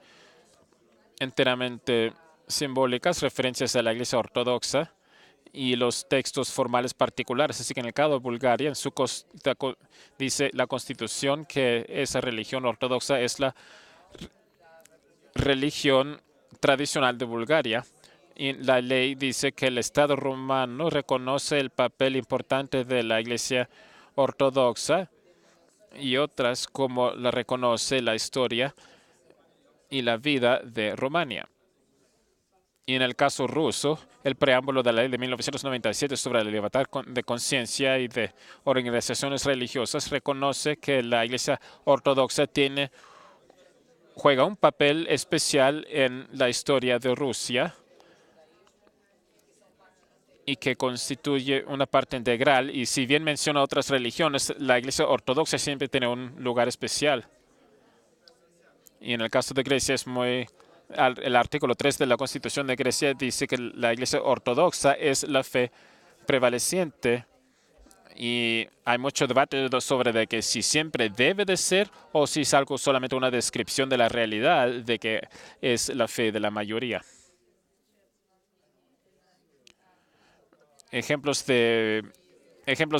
enteramente simbólicas, referencias a la Iglesia ortodoxa y los textos formales particulares. Así que en el caso de Bulgaria, dice la Constitución que esa religión ortodoxa es la religión tradicional de Bulgaria. Y la ley dice que el Estado rumano reconoce el papel importante de la Iglesia ortodoxa y otras como la reconoce la historia y la vida de Rumania. Y en el caso ruso, el preámbulo de la ley de 1997 sobre la libertad de conciencia y de organizaciones religiosas reconoce que la Iglesia ortodoxa juega un papel especial en la historia de Rusia y que constituye una parte integral. Y si bien menciona otras religiones, la Iglesia ortodoxa siempre tiene un lugar especial. Y en el caso de Grecia el artículo 3 de la Constitución de Grecia dice que la Iglesia ortodoxa es la fe prevaleciente y hay mucho debate sobre de que si siempre debe de ser o si es algo solamente una descripción de la realidad de que es la fe de la mayoría. Ejemplos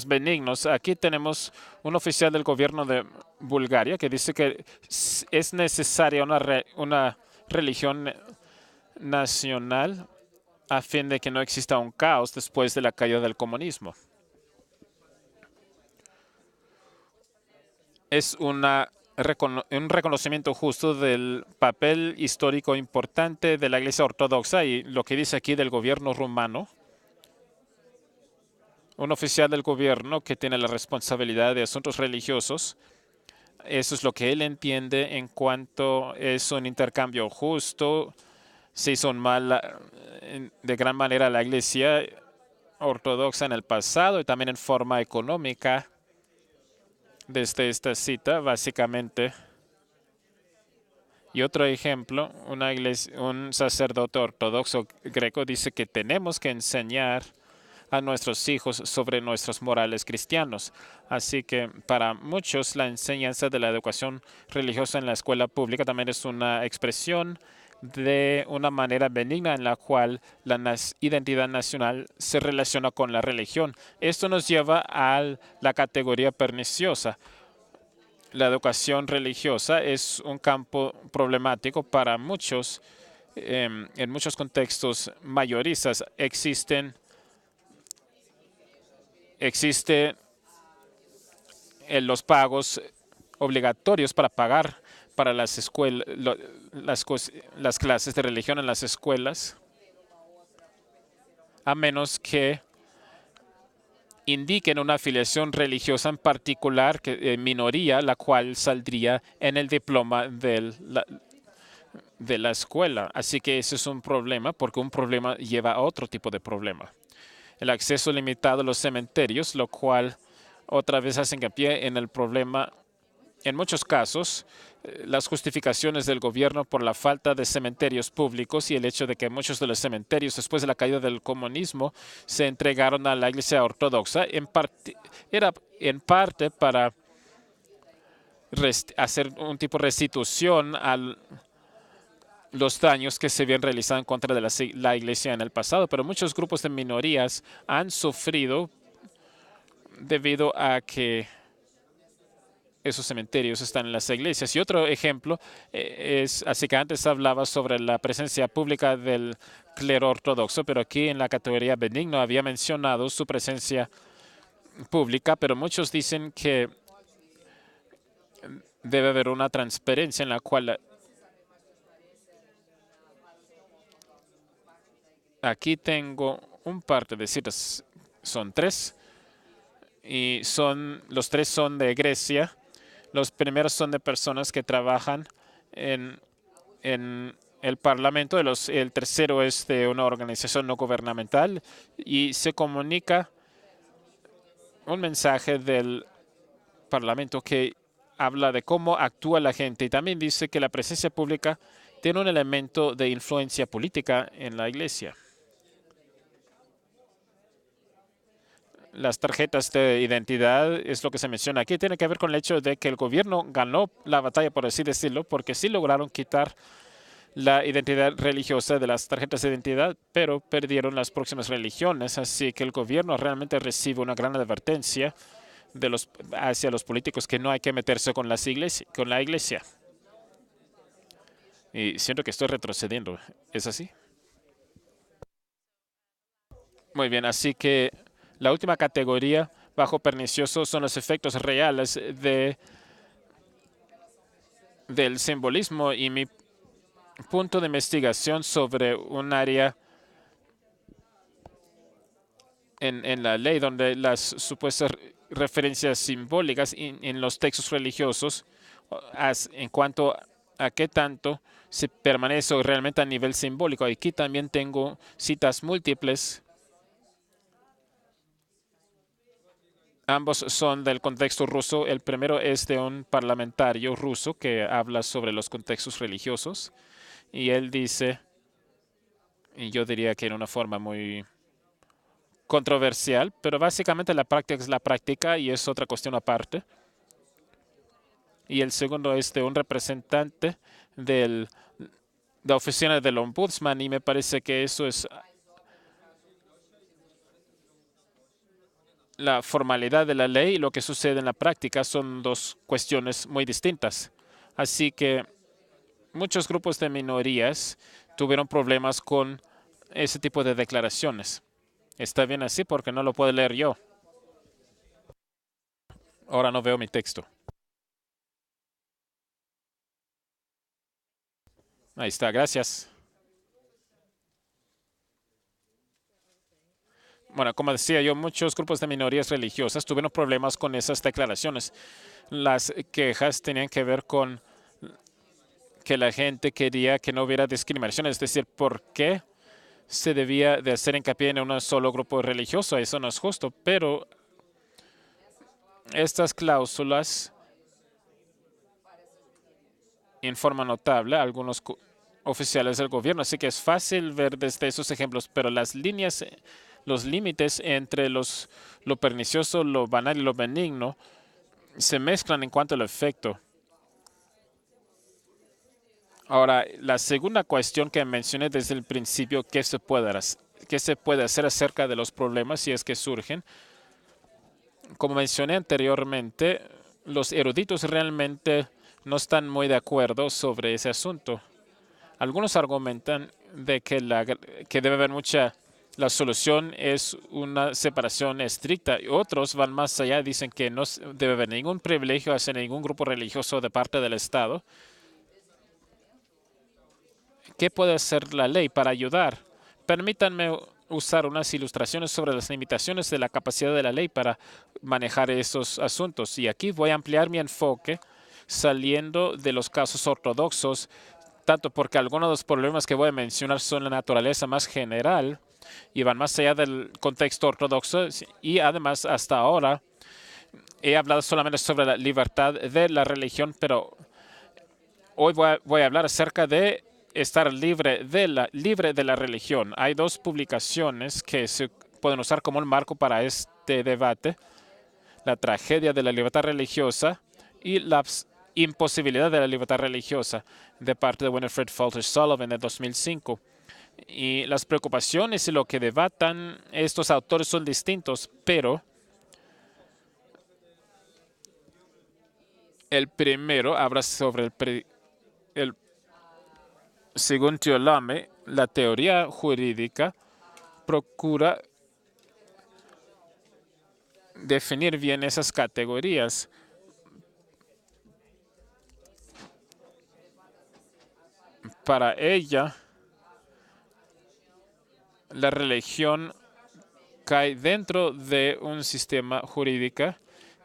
benignos. Aquí tenemos un oficial del gobierno de Bulgaria que dice que es necesaria una religión nacional a fin de que no exista un caos después de la caída del comunismo. Es un reconocimiento justo del papel histórico importante de la Iglesia ortodoxa y lo que dice aquí del gobierno rumano. Un oficial del gobierno que tiene la responsabilidad de asuntos religiosos. Eso es lo que él entiende en cuanto es un intercambio justo. Se hizo mal de gran manera la Iglesia ortodoxa en el pasado y también en forma económica. Desde esta cita, básicamente. Y otro ejemplo, un sacerdote ortodoxo greco dice que tenemos que enseñar a nuestros hijos sobre nuestros morales cristianos. Así que para muchos la enseñanza de la educación religiosa en la escuela pública también es una expresión de una manera benigna en la cual la identidad nacional se relaciona con la religión. Esto nos lleva a la categoría perniciosa. La educación religiosa es un campo problemático para muchos. En muchos contextos mayoristas existe los pagos obligatorios para pagar para las escuelas, las clases de religión en las escuelas, a menos que indiquen una afiliación religiosa en particular, que minoría, la cual saldría en el diploma de la escuela. Así que ese es un problema, porque un problema lleva a otro tipo de problema. El acceso limitado a los cementerios, lo cual otra vez hace hincapié en el problema. En muchos casos, las justificaciones del gobierno por la falta de cementerios públicos y el hecho de que muchos de los cementerios después de la caída del comunismo se entregaron a la Iglesia Ortodoxa, era en parte para hacer un tipo de restitución a los daños que se habían realizado en contra de la Iglesia en el pasado, pero muchos grupos de minorías han sufrido debido a que esos cementerios están en las iglesias. Y otro ejemplo es, así que antes hablaba sobre la presencia pública del clero ortodoxo, pero aquí en la categoría benigno había mencionado su presencia pública, pero muchos dicen que debe haber una transparencia en la cual aquí tengo un par de citas, son 3, y los 3 son de Grecia. Los primeros son de personas que trabajan en el Parlamento. El tercero es de una organización no gubernamental y se comunica un mensaje del Parlamento que habla de cómo actúa la gente y también dice que la presencia pública tiene un elemento de influencia política en la iglesia. Las tarjetas de identidad es lo que se menciona aquí. Tiene que ver con el hecho de que el gobierno ganó la batalla, por así decirlo, porque sí lograron quitar la identidad religiosa de las tarjetas de identidad, pero perdieron las próximas religiones. Así que el gobierno realmente recibe una gran advertencia hacia los políticos que no hay que meterse con la iglesia. Y siento que estoy retrocediendo. ¿Es así? Muy bien, así que la última categoría bajo pernicioso son los efectos reales del simbolismo y mi punto de investigación sobre un área en la ley donde las supuestas referencias simbólicas en los textos religiosos en cuanto a qué tanto se permanece realmente a nivel simbólico. Aquí también tengo citas múltiples. Ambos son del contexto ruso. El primero es de un parlamentario ruso que habla sobre los contextos religiosos. Y él dice, y yo diría que en una forma muy controversial, pero básicamente la práctica es la práctica y es otra cuestión aparte. Y el segundo es de un representante de la oficina del ombudsman y me parece que eso es la formalidad de la ley y lo que sucede en la práctica son dos cuestiones muy distintas. Así que muchos grupos de minorías tuvieron problemas con ese tipo de declaraciones. Está bien así porque no lo puedo leer yo. Ahora no veo mi texto. Ahí está, gracias. Bueno, como decía yo, muchos grupos de minorías religiosas tuvieron problemas con esas declaraciones. Las quejas tenían que ver con que la gente quería que no hubiera discriminación, es decir, ¿por qué se debía de hacer hincapié en un solo grupo religioso? Eso no es justo, pero estas cláusulas en forma notable a algunos oficiales del gobierno, así que es fácil ver desde esos ejemplos, pero las líneas, los límites entre lo pernicioso, lo banal y lo benigno se mezclan en cuanto al efecto. Ahora, la segunda cuestión que mencioné desde el principio, ¿qué se puede hacer acerca de los problemas si es que surgen? Como mencioné anteriormente, los eruditos realmente no están muy de acuerdo sobre ese asunto. Algunos argumentan de que debe haber la solución es una separación estricta y otros van más allá, dicen que no debe haber ningún privilegio hacia ningún grupo religioso de parte del Estado. ¿Qué puede hacer la ley para ayudar? Permítanme usar unas ilustraciones sobre las limitaciones de la capacidad de la ley para manejar esos asuntos. Y aquí voy a ampliar mi enfoque saliendo de los casos ortodoxos, tanto porque algunos de los problemas que voy a mencionar son la naturaleza más general y van más allá del contexto ortodoxo. Y además, hasta ahora, he hablado solamente sobre la libertad de la religión, pero hoy voy a hablar acerca de estar libre de la religión. Hay dos publicaciones que se pueden usar como un marco para este debate: la tragedia de la libertad religiosa y la imposibilidad de la libertad religiosa, de parte de Winifred Falter Sullivan de 2005. Y las preocupaciones y lo que debatan estos autores son distintos, pero el primero habla sobre según Tuolumne, la teoría jurídica procura definir bien esas categorías. Para ella, la religión cae dentro de un sistema jurídico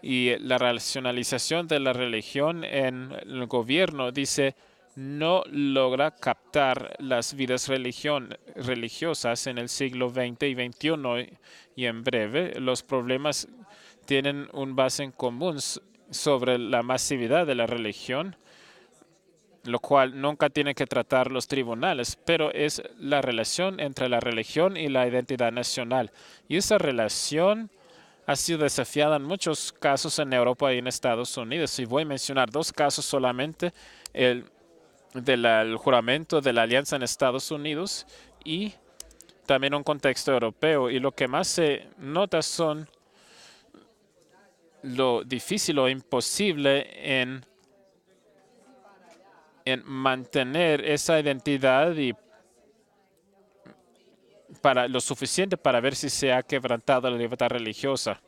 y la racionalización de la religión en el gobierno, dice, no logra captar las vidas religiosas en el siglo XX y XXI, y en breve los problemas tienen un base en común sobre la masividad de la religión, lo cual nunca tienen que tratar los tribunales, pero es la relación entre la religión y la identidad nacional. Y esa relación ha sido desafiada en muchos casos en Europa y en Estados Unidos. Y voy a mencionar dos casos solamente: el del juramento de la alianza en Estados Unidos y también un contexto europeo. Y lo que más se nota son lo difícil o imposible en mantener esa identidad y para lo suficiente para ver si se ha quebrantado la libertad religiosa.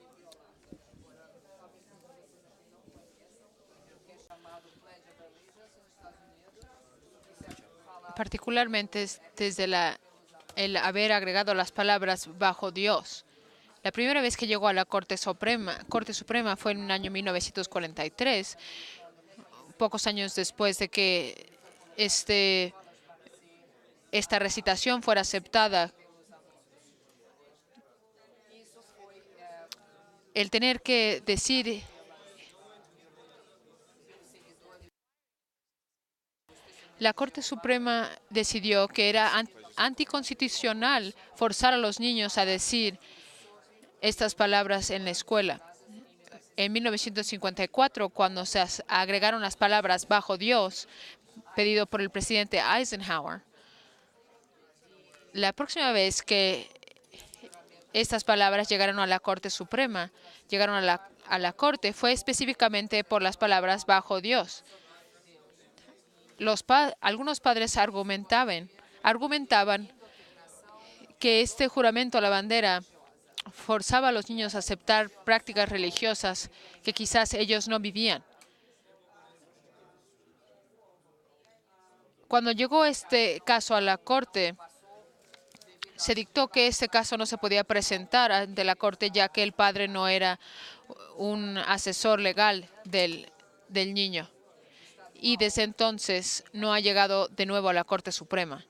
Particularmente desde el haber agregado las palabras bajo Dios. La primera vez que llegó a la Corte Suprema fue en el año 1943, pocos años después de que esta recitación fuera aceptada. El tener que decir la Corte Suprema decidió que era anticonstitucional forzar a los niños a decir estas palabras en la escuela. En 1954, cuando se agregaron las palabras bajo Dios, pedido por el presidente Eisenhower, la próxima vez que estas palabras llegaron a la Corte Suprema, llegaron a la Corte, fue específicamente por las palabras bajo Dios. Algunos padres argumentaban que este juramento a la bandera forzaba a los niños a aceptar prácticas religiosas que quizás ellos no vivían. Cuando llegó este caso a la Corte, se dictó que este caso no se podía presentar ante la Corte, ya que el padre no era un asesor legal del niño. Y desde entonces no ha llegado de nuevo a la Corte Suprema.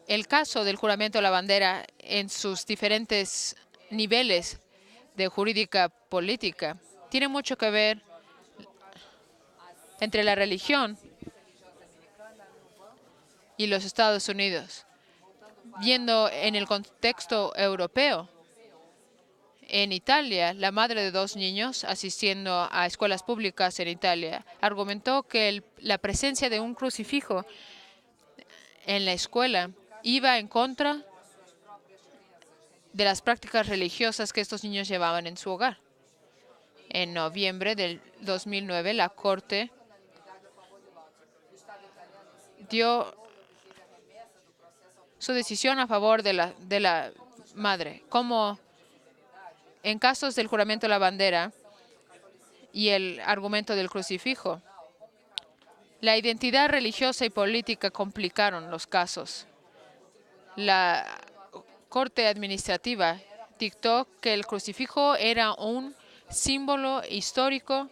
El caso del juramento a la bandera en sus diferentes niveles de jurídica política tiene mucho que ver entre la religión y los Estados Unidos. Viendo en el contexto europeo, en Italia, la madre de dos niños asistiendo a escuelas públicas en Italia argumentó que la presencia de un crucifijo en la escuela iba en contra de las prácticas religiosas que estos niños llevaban en su hogar. En noviembre del 2009, la Corte dio su decisión a favor de la madre. Como en casos del juramento a la bandera y el argumento del crucifijo, la identidad religiosa y política complicaron los casos. La Corte Administrativa dictó que el crucifijo era un símbolo histórico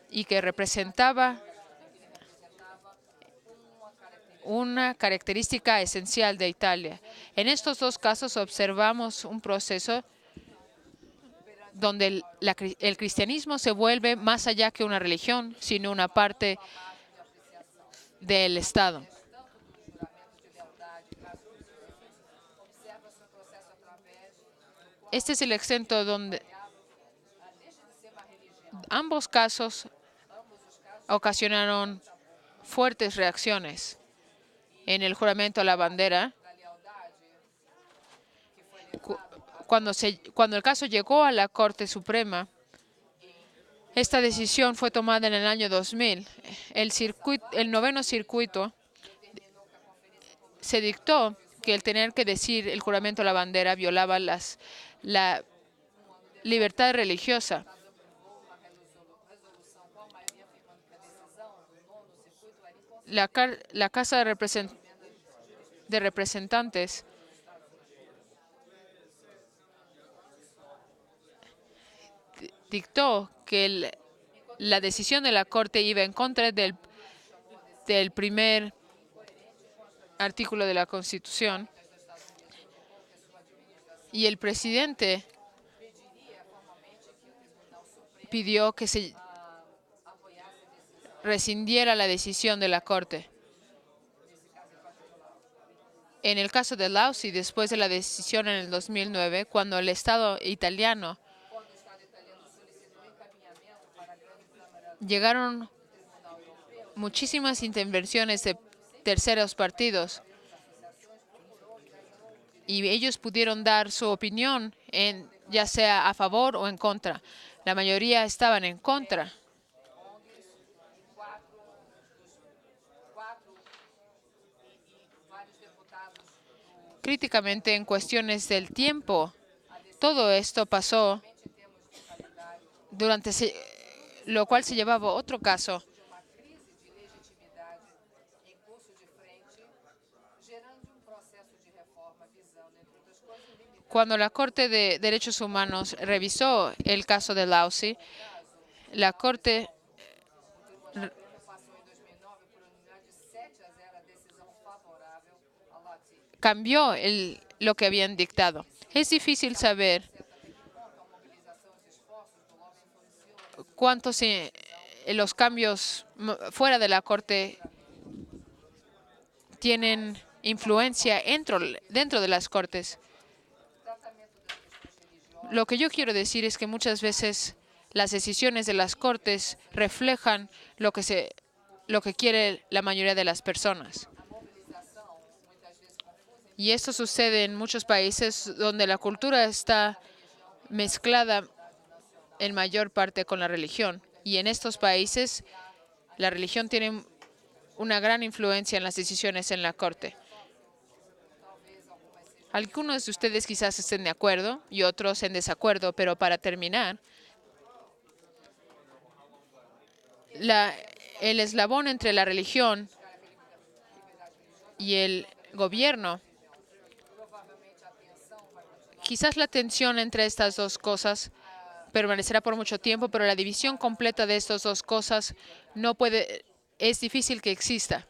y que representaba una característica esencial de Italia. En estos dos casos observamos un proceso donde el cristianismo se vuelve más allá que una religión, sino una parte del Estado. Este es el exento donde ambos casos ocasionaron fuertes reacciones. En el juramento a la bandera, cuando el caso llegó a la Corte Suprema, esta decisión fue tomada en el año 2000. El noveno circuito se dictó que el tener que decir el juramento a la bandera violaba la libertad religiosa. La Casa de Representantes dictó que la decisión de la Corte iba en contra del primer artículo de la Constitución y el presidente pidió que se rescindiera la decisión de la Corte. En el caso de Lausi, después de la decisión en el 2009, cuando el Estado italiano llegaron muchísimas intervenciones de terceros partidos y ellos pudieron dar su opinión, ya sea a favor o en contra. La mayoría estaban en contra. Críticamente, en cuestiones del tiempo, todo esto pasó durante lo cual se llevaba otro caso. Cuando la Corte de Derechos Humanos revisó el caso de Lausi, la Corte cambió lo que habían dictado. Es difícil saber cuántos los cambios fuera de la Corte tienen influencia dentro de las Cortes. Lo que yo quiero decir es que muchas veces las decisiones de las Cortes reflejan lo que quiere la mayoría de las personas. Y esto sucede en muchos países donde la cultura está mezclada en mayor parte con la religión. Y en estos países la religión tiene una gran influencia en las decisiones en la Corte. Algunos de ustedes quizás estén de acuerdo y otros en desacuerdo, pero para terminar, el eslabón entre la religión y el gobierno, quizás la tensión entre estas dos cosas permanecerá por mucho tiempo, pero la división completa de estas dos cosas es difícil que exista.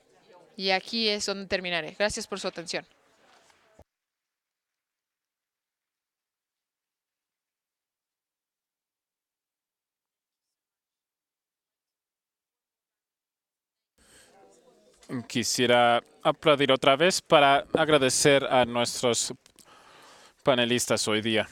Y aquí es donde terminaré. Gracias por su atención. Quisiera aplaudir otra vez para agradecer a nuestros panelistas hoy día.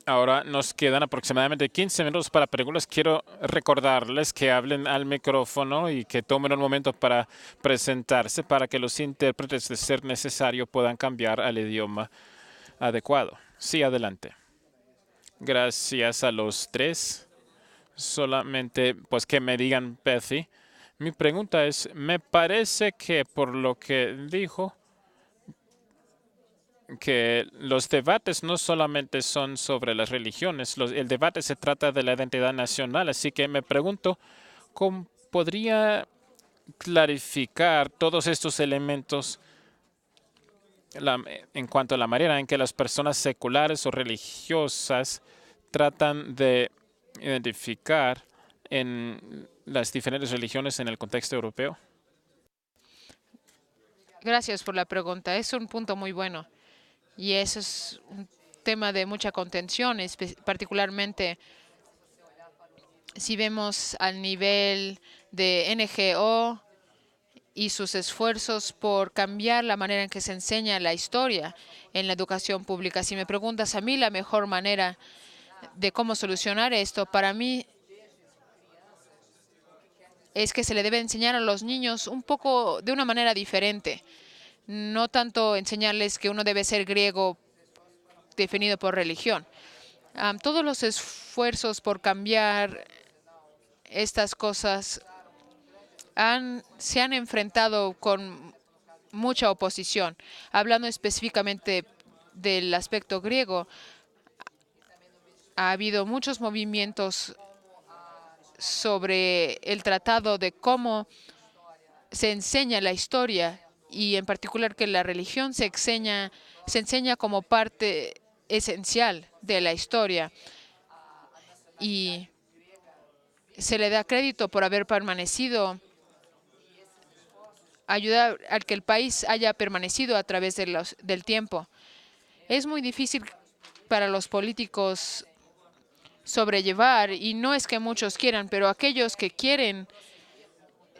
Ahora nos quedan aproximadamente 15 minutos para preguntas. Quiero recordarles que hablen al micrófono y que tomen un momento para presentarse para que los intérpretes, de ser necesario, puedan cambiar al idioma adecuado. Sí, adelante. Gracias a los tres. Solamente pues que me digan, Bethy. Mi pregunta es, me parece que por lo que dijo, que los debates no solamente son sobre las religiones, el debate se trata de la identidad nacional, así que me pregunto, ¿cómo podría clarificar todos estos elementos en cuanto a la manera en que las personas seculares o religiosas tratan de identificar en las diferentes religiones en el contexto europeo? Gracias por la pregunta. Es un punto muy bueno y eso es un tema de mucha contención, particularmente si vemos al nivel de NGO y sus esfuerzos por cambiar la manera en que se enseña la historia en la educación pública. Si me preguntas a mí la mejor manera de cómo solucionar esto, para mí es que se le debe enseñar a los niños un poco de una manera diferente. No tanto enseñarles que uno debe ser griego definido por religión. Todos los esfuerzos por cambiar estas cosas se han enfrentado con mucha oposición. Hablando específicamente del aspecto griego, ha habido muchos movimientos sobre el tratado de cómo se enseña la historia y en particular que la religión se enseña como parte esencial de la historia y se le da crédito por haber permanecido, ayudar a que el país haya permanecido a través del tiempo. Es muy difícil para los políticos sobrellevar, y no es que muchos quieran, pero aquellos que quieren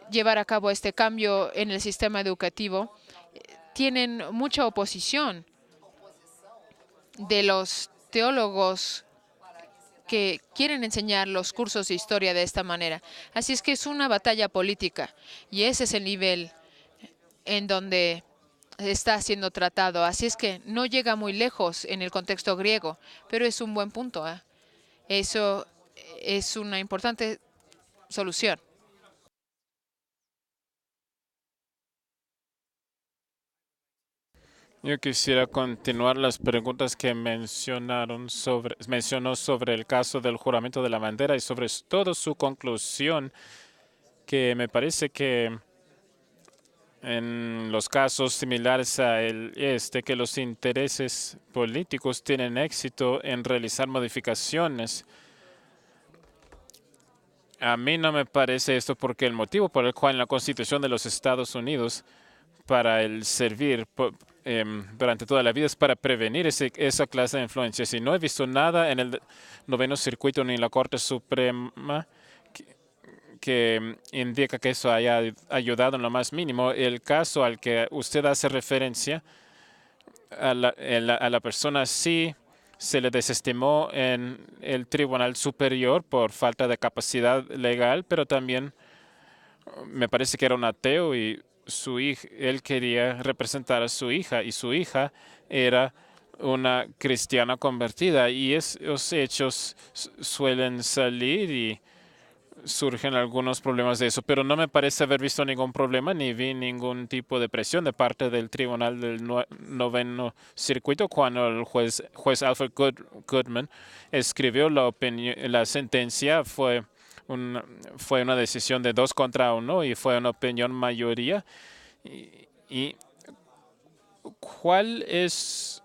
llevar a cabo este cambio en el sistema educativo tienen mucha oposición de los teólogos que quieren enseñar los cursos de historia de esta manera. Así es que es una batalla política y ese es el nivel en donde está siendo tratado. Así es que no llega muy lejos en el contexto griego, pero es un buen punto. Eso es una importante solución. Yo quisiera continuar las preguntas que mencionó sobre el caso del juramento de la bandera y sobre todo su conclusión, que me parece que en los casos similares a que los intereses políticos tienen éxito en realizar modificaciones. A mí no me parece esto porque el motivo por el cual en la Constitución de los Estados Unidos para el servir durante toda la vida es para prevenir esa clase de influencias. Y no he visto nada en el noveno circuito ni en la Corte Suprema que indica que eso haya ayudado en lo más mínimo. El caso al que usted hace referencia, a la persona sí se le desestimó en el Tribunal Superior por falta de capacidad legal, pero también me parece que era un ateo y él quería representar a su hija y su hija era una cristiana convertida y esos hechos suelen salir y surgen algunos problemas de eso, pero no me parece haber visto ningún problema ni vi ningún tipo de presión de parte del Tribunal del Noveno Circuito cuando el juez Alfred Goodman escribió la sentencia. Fue una decisión de 2-1 y fue una opinión mayoría. ¿Y cuál es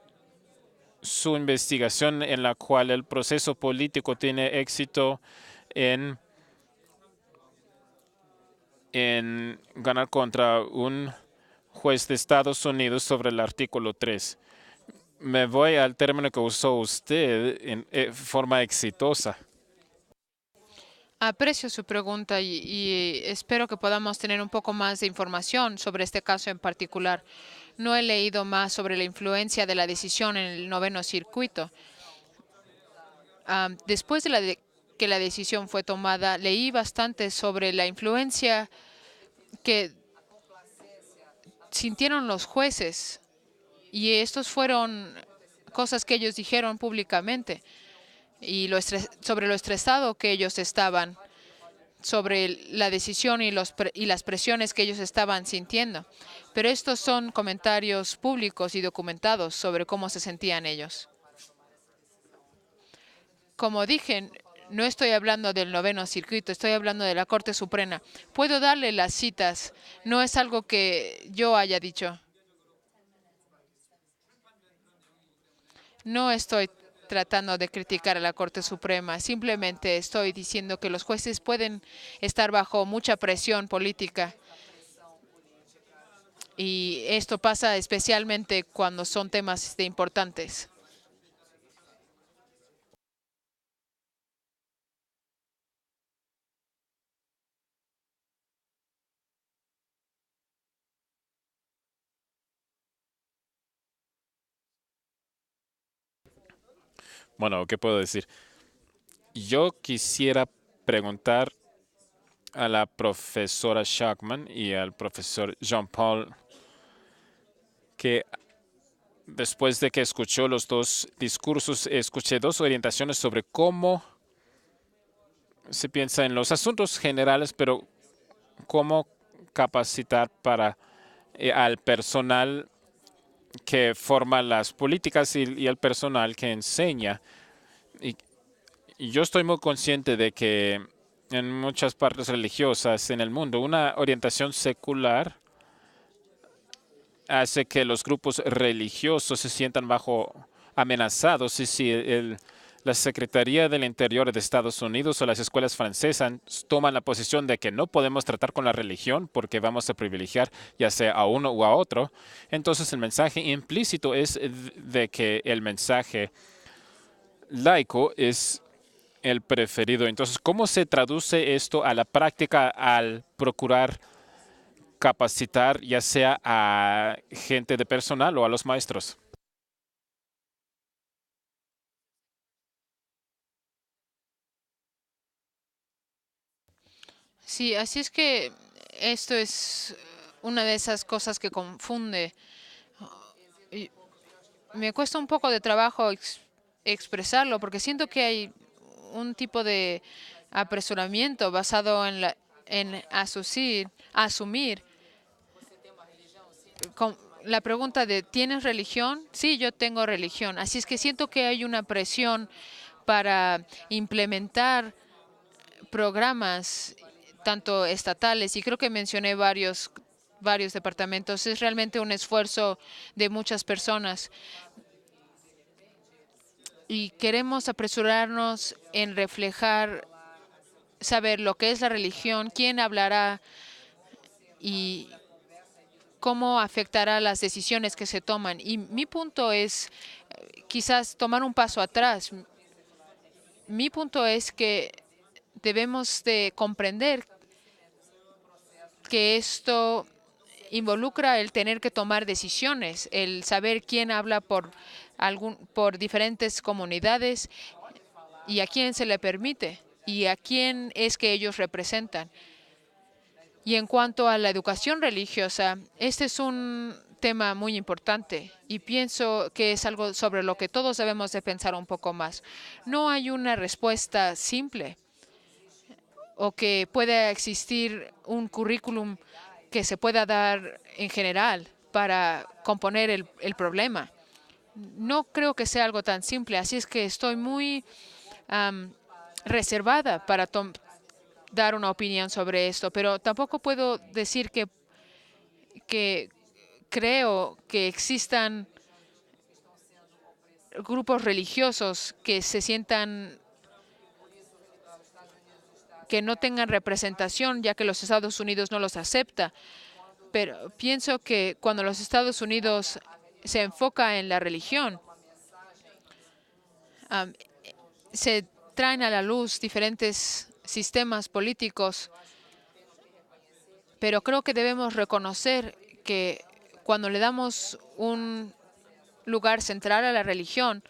su investigación en la cual el proceso político tiene éxito en ganar contra un juez de Estados Unidos sobre el artículo 3? Me voy al término que usó usted en forma exitosa. Aprecio su pregunta y espero que podamos tener un poco más de información sobre este caso en particular. No he leído más sobre la influencia de la decisión en el noveno circuito. Después de que la decisión fue tomada, leí bastante sobre la influencia que sintieron los jueces y estos fueron cosas que ellos dijeron públicamente y sobre lo estresado que ellos estaban, sobre la decisión y las presiones que ellos estaban sintiendo. Pero estos son comentarios públicos y documentados sobre cómo se sentían ellos. Como dije, No estoy hablando del noveno circuito, estoy hablando de la Corte Suprema. Puedo darle las citas, no es algo que yo haya dicho. No estoy tratando de criticar a la Corte Suprema, simplemente estoy diciendo que los jueces pueden estar bajo mucha presión política y esto pasa especialmente cuando son temas importantes. Bueno, ¿qué puedo decir? Yo quisiera preguntar a la profesora Shackman y al profesor Jean-Paul que después de que escuchó los dos discursos, escuché dos orientaciones sobre cómo se piensa en los asuntos generales, pero cómo capacitar para al personal que forma las políticas y el personal que enseña. Y, y yo estoy muy consciente de que en muchas partes religiosas en el mundo una orientación secular hace que los grupos religiosos se sientan bajo amenazados y si la Secretaría del Interior de Estados Unidos o las escuelas francesas toman la posición de que no podemos tratar con la religión porque vamos a privilegiar ya sea a uno u a otro, entonces el mensaje implícito es de que el mensaje laico es el preferido. Entonces, ¿cómo se traduce esto a la práctica al procurar capacitar ya sea a gente de personal o a los maestros? Sí, así es que esto es una de esas cosas que confunde. Y me cuesta un poco de trabajo expresarlo porque siento que hay un tipo de apresuramiento basado en asumir la pregunta de ¿tienes religión? Sí, yo tengo religión. Así es que siento que hay una presión para implementar programas tanto estatales y creo que mencioné varios departamentos. Es realmente un esfuerzo de muchas personas y queremos apresurarnos en reflejar, saber lo que es la religión, quién hablará y cómo afectará las decisiones que se toman. Y mi punto es quizás tomar un paso atrás. Mi punto es que debemos de comprender que esto involucra el tener que tomar decisiones, el saber quién habla por diferentes comunidades y a quién se le permite y a quién es que ellos representan. Y en cuanto a la educación religiosa, este es un tema muy importante y pienso que es algo sobre lo que todos debemos de pensar un poco más. No hay una respuesta simple o que pueda existir un currículum que se pueda dar en general para componer el problema. No creo que sea algo tan simple, así es que estoy muy reservada para dar una opinión sobre esto, pero tampoco puedo decir que creo que existan grupos religiosos que se sientan que no tengan representación, ya que los Estados Unidos no los acepta. Pero pienso que cuando los Estados Unidos se enfoca en la religión, um, se traen a la luz diferentes sistemas políticos, pero creo que debemos reconocer que cuando le damos un lugar central a la religión,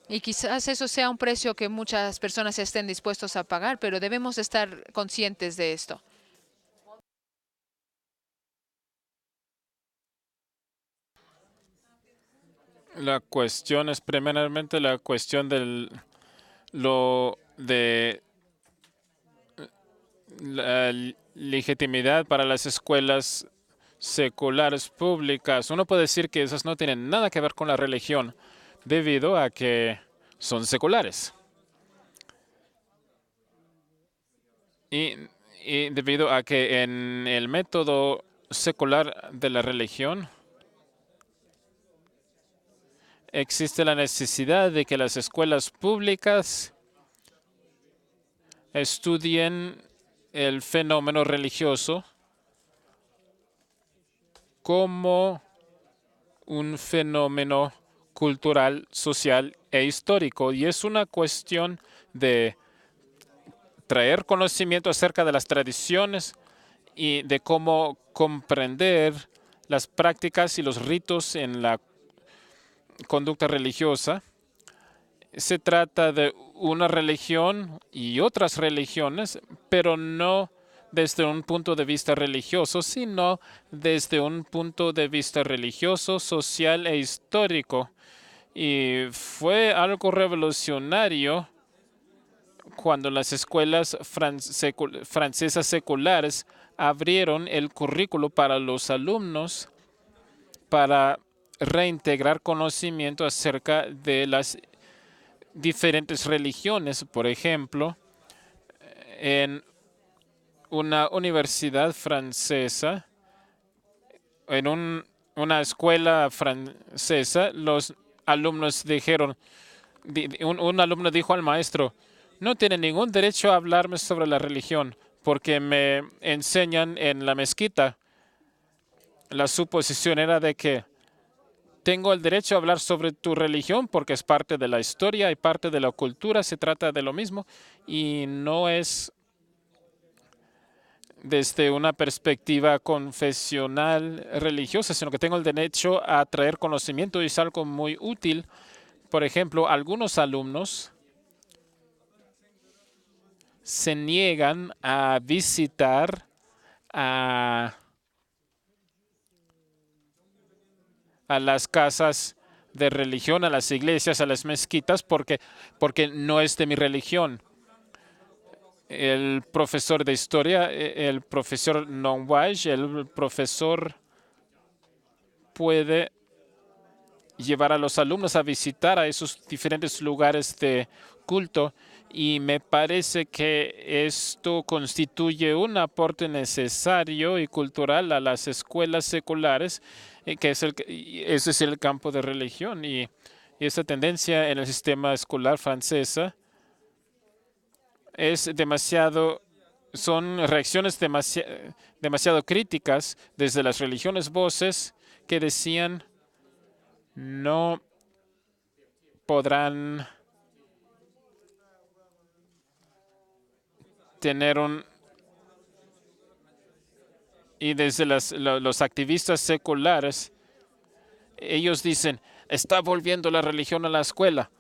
y quizás eso sea un precio que muchas personas estén dispuestos a pagar, pero debemos estar conscientes de esto. La cuestión es primeramente la cuestión lo de la legitimidad para las escuelas seculares públicas. Uno puede decir que esas no tienen nada que ver con la religión debido a que son seculares. Y, y debido a que en el método secular de la religión existe la necesidad de que las escuelas públicas estudien el fenómeno religioso como un fenómeno cultural, social e histórico. Y es una cuestión de traer conocimiento acerca de las tradiciones y de cómo comprender las prácticas y los ritos en la conducta religiosa. Se trata de una religión y otras religiones, pero no desde un punto de vista religioso, sino desde un punto de vista religioso, social e histórico. Y fue algo revolucionario cuando las escuelas francesas seculares abrieron el currículo para los alumnos para reintegrar conocimiento acerca de las diferentes religiones. Por ejemplo, en una universidad francesa, en una escuela francesa, los alumnos dijeron, un alumno dijo al maestro: no tiene ningún derecho a hablarme sobre la religión porque me enseñan en la mezquita. La suposición era de que tengo el derecho a hablar sobre tu religión porque es parte de la historia y parte de la cultura, se trata de lo mismo y no es desde una perspectiva confesional religiosa, sino que tengo el derecho a traer conocimiento y es algo muy útil. Por ejemplo, algunos alumnos se niegan a visitar a las casas de religión, a las iglesias, a las mezquitas, porque no es de mi religión. El profesor de historia, el profesor Nongwaj, el profesor puede llevar a los alumnos a visitar a esos diferentes lugares de culto y me parece que esto constituye un aporte necesario y cultural a las escuelas seculares, ese es el campo de religión y esa tendencia en el sistema escolar francesa es son reacciones demasiado críticas desde las religiones, voces que decían no podrán tener y desde los activistas seculares, ellos dicen, está volviendo la religión a la escuela.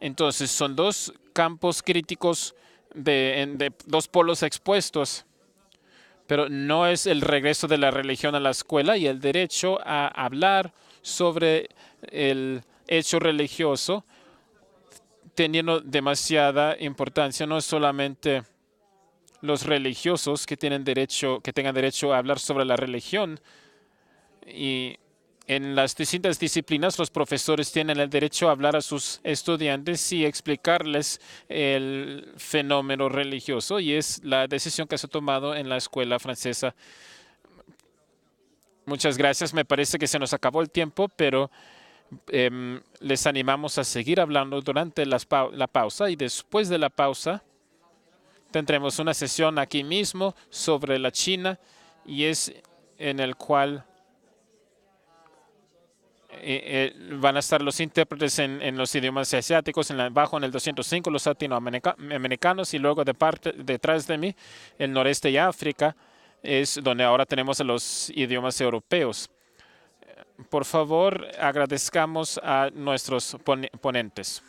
Entonces son dos campos críticos de dos polos expuestos, pero no es el regreso de la religión a la escuela y el derecho a hablar sobre el hecho religioso teniendo demasiada importancia. No es solamente los religiosos que tengan derecho a hablar sobre la religión. Y en las distintas disciplinas, los profesores tienen el derecho a hablar a sus estudiantes y explicarles el fenómeno religioso. Y es la decisión que se ha tomado en la escuela francesa. Muchas gracias. Me parece que se nos acabó el tiempo, pero les animamos a seguir hablando durante la pausa y después de la pausa tendremos una sesión aquí mismo sobre la China y es en el cual van a estar los intérpretes en los idiomas asiáticos, abajo en el 205 los latinoamericanos y luego detrás de mí el noreste y África es donde ahora tenemos los idiomas europeos. Por favor, agradezcamos a nuestros ponentes.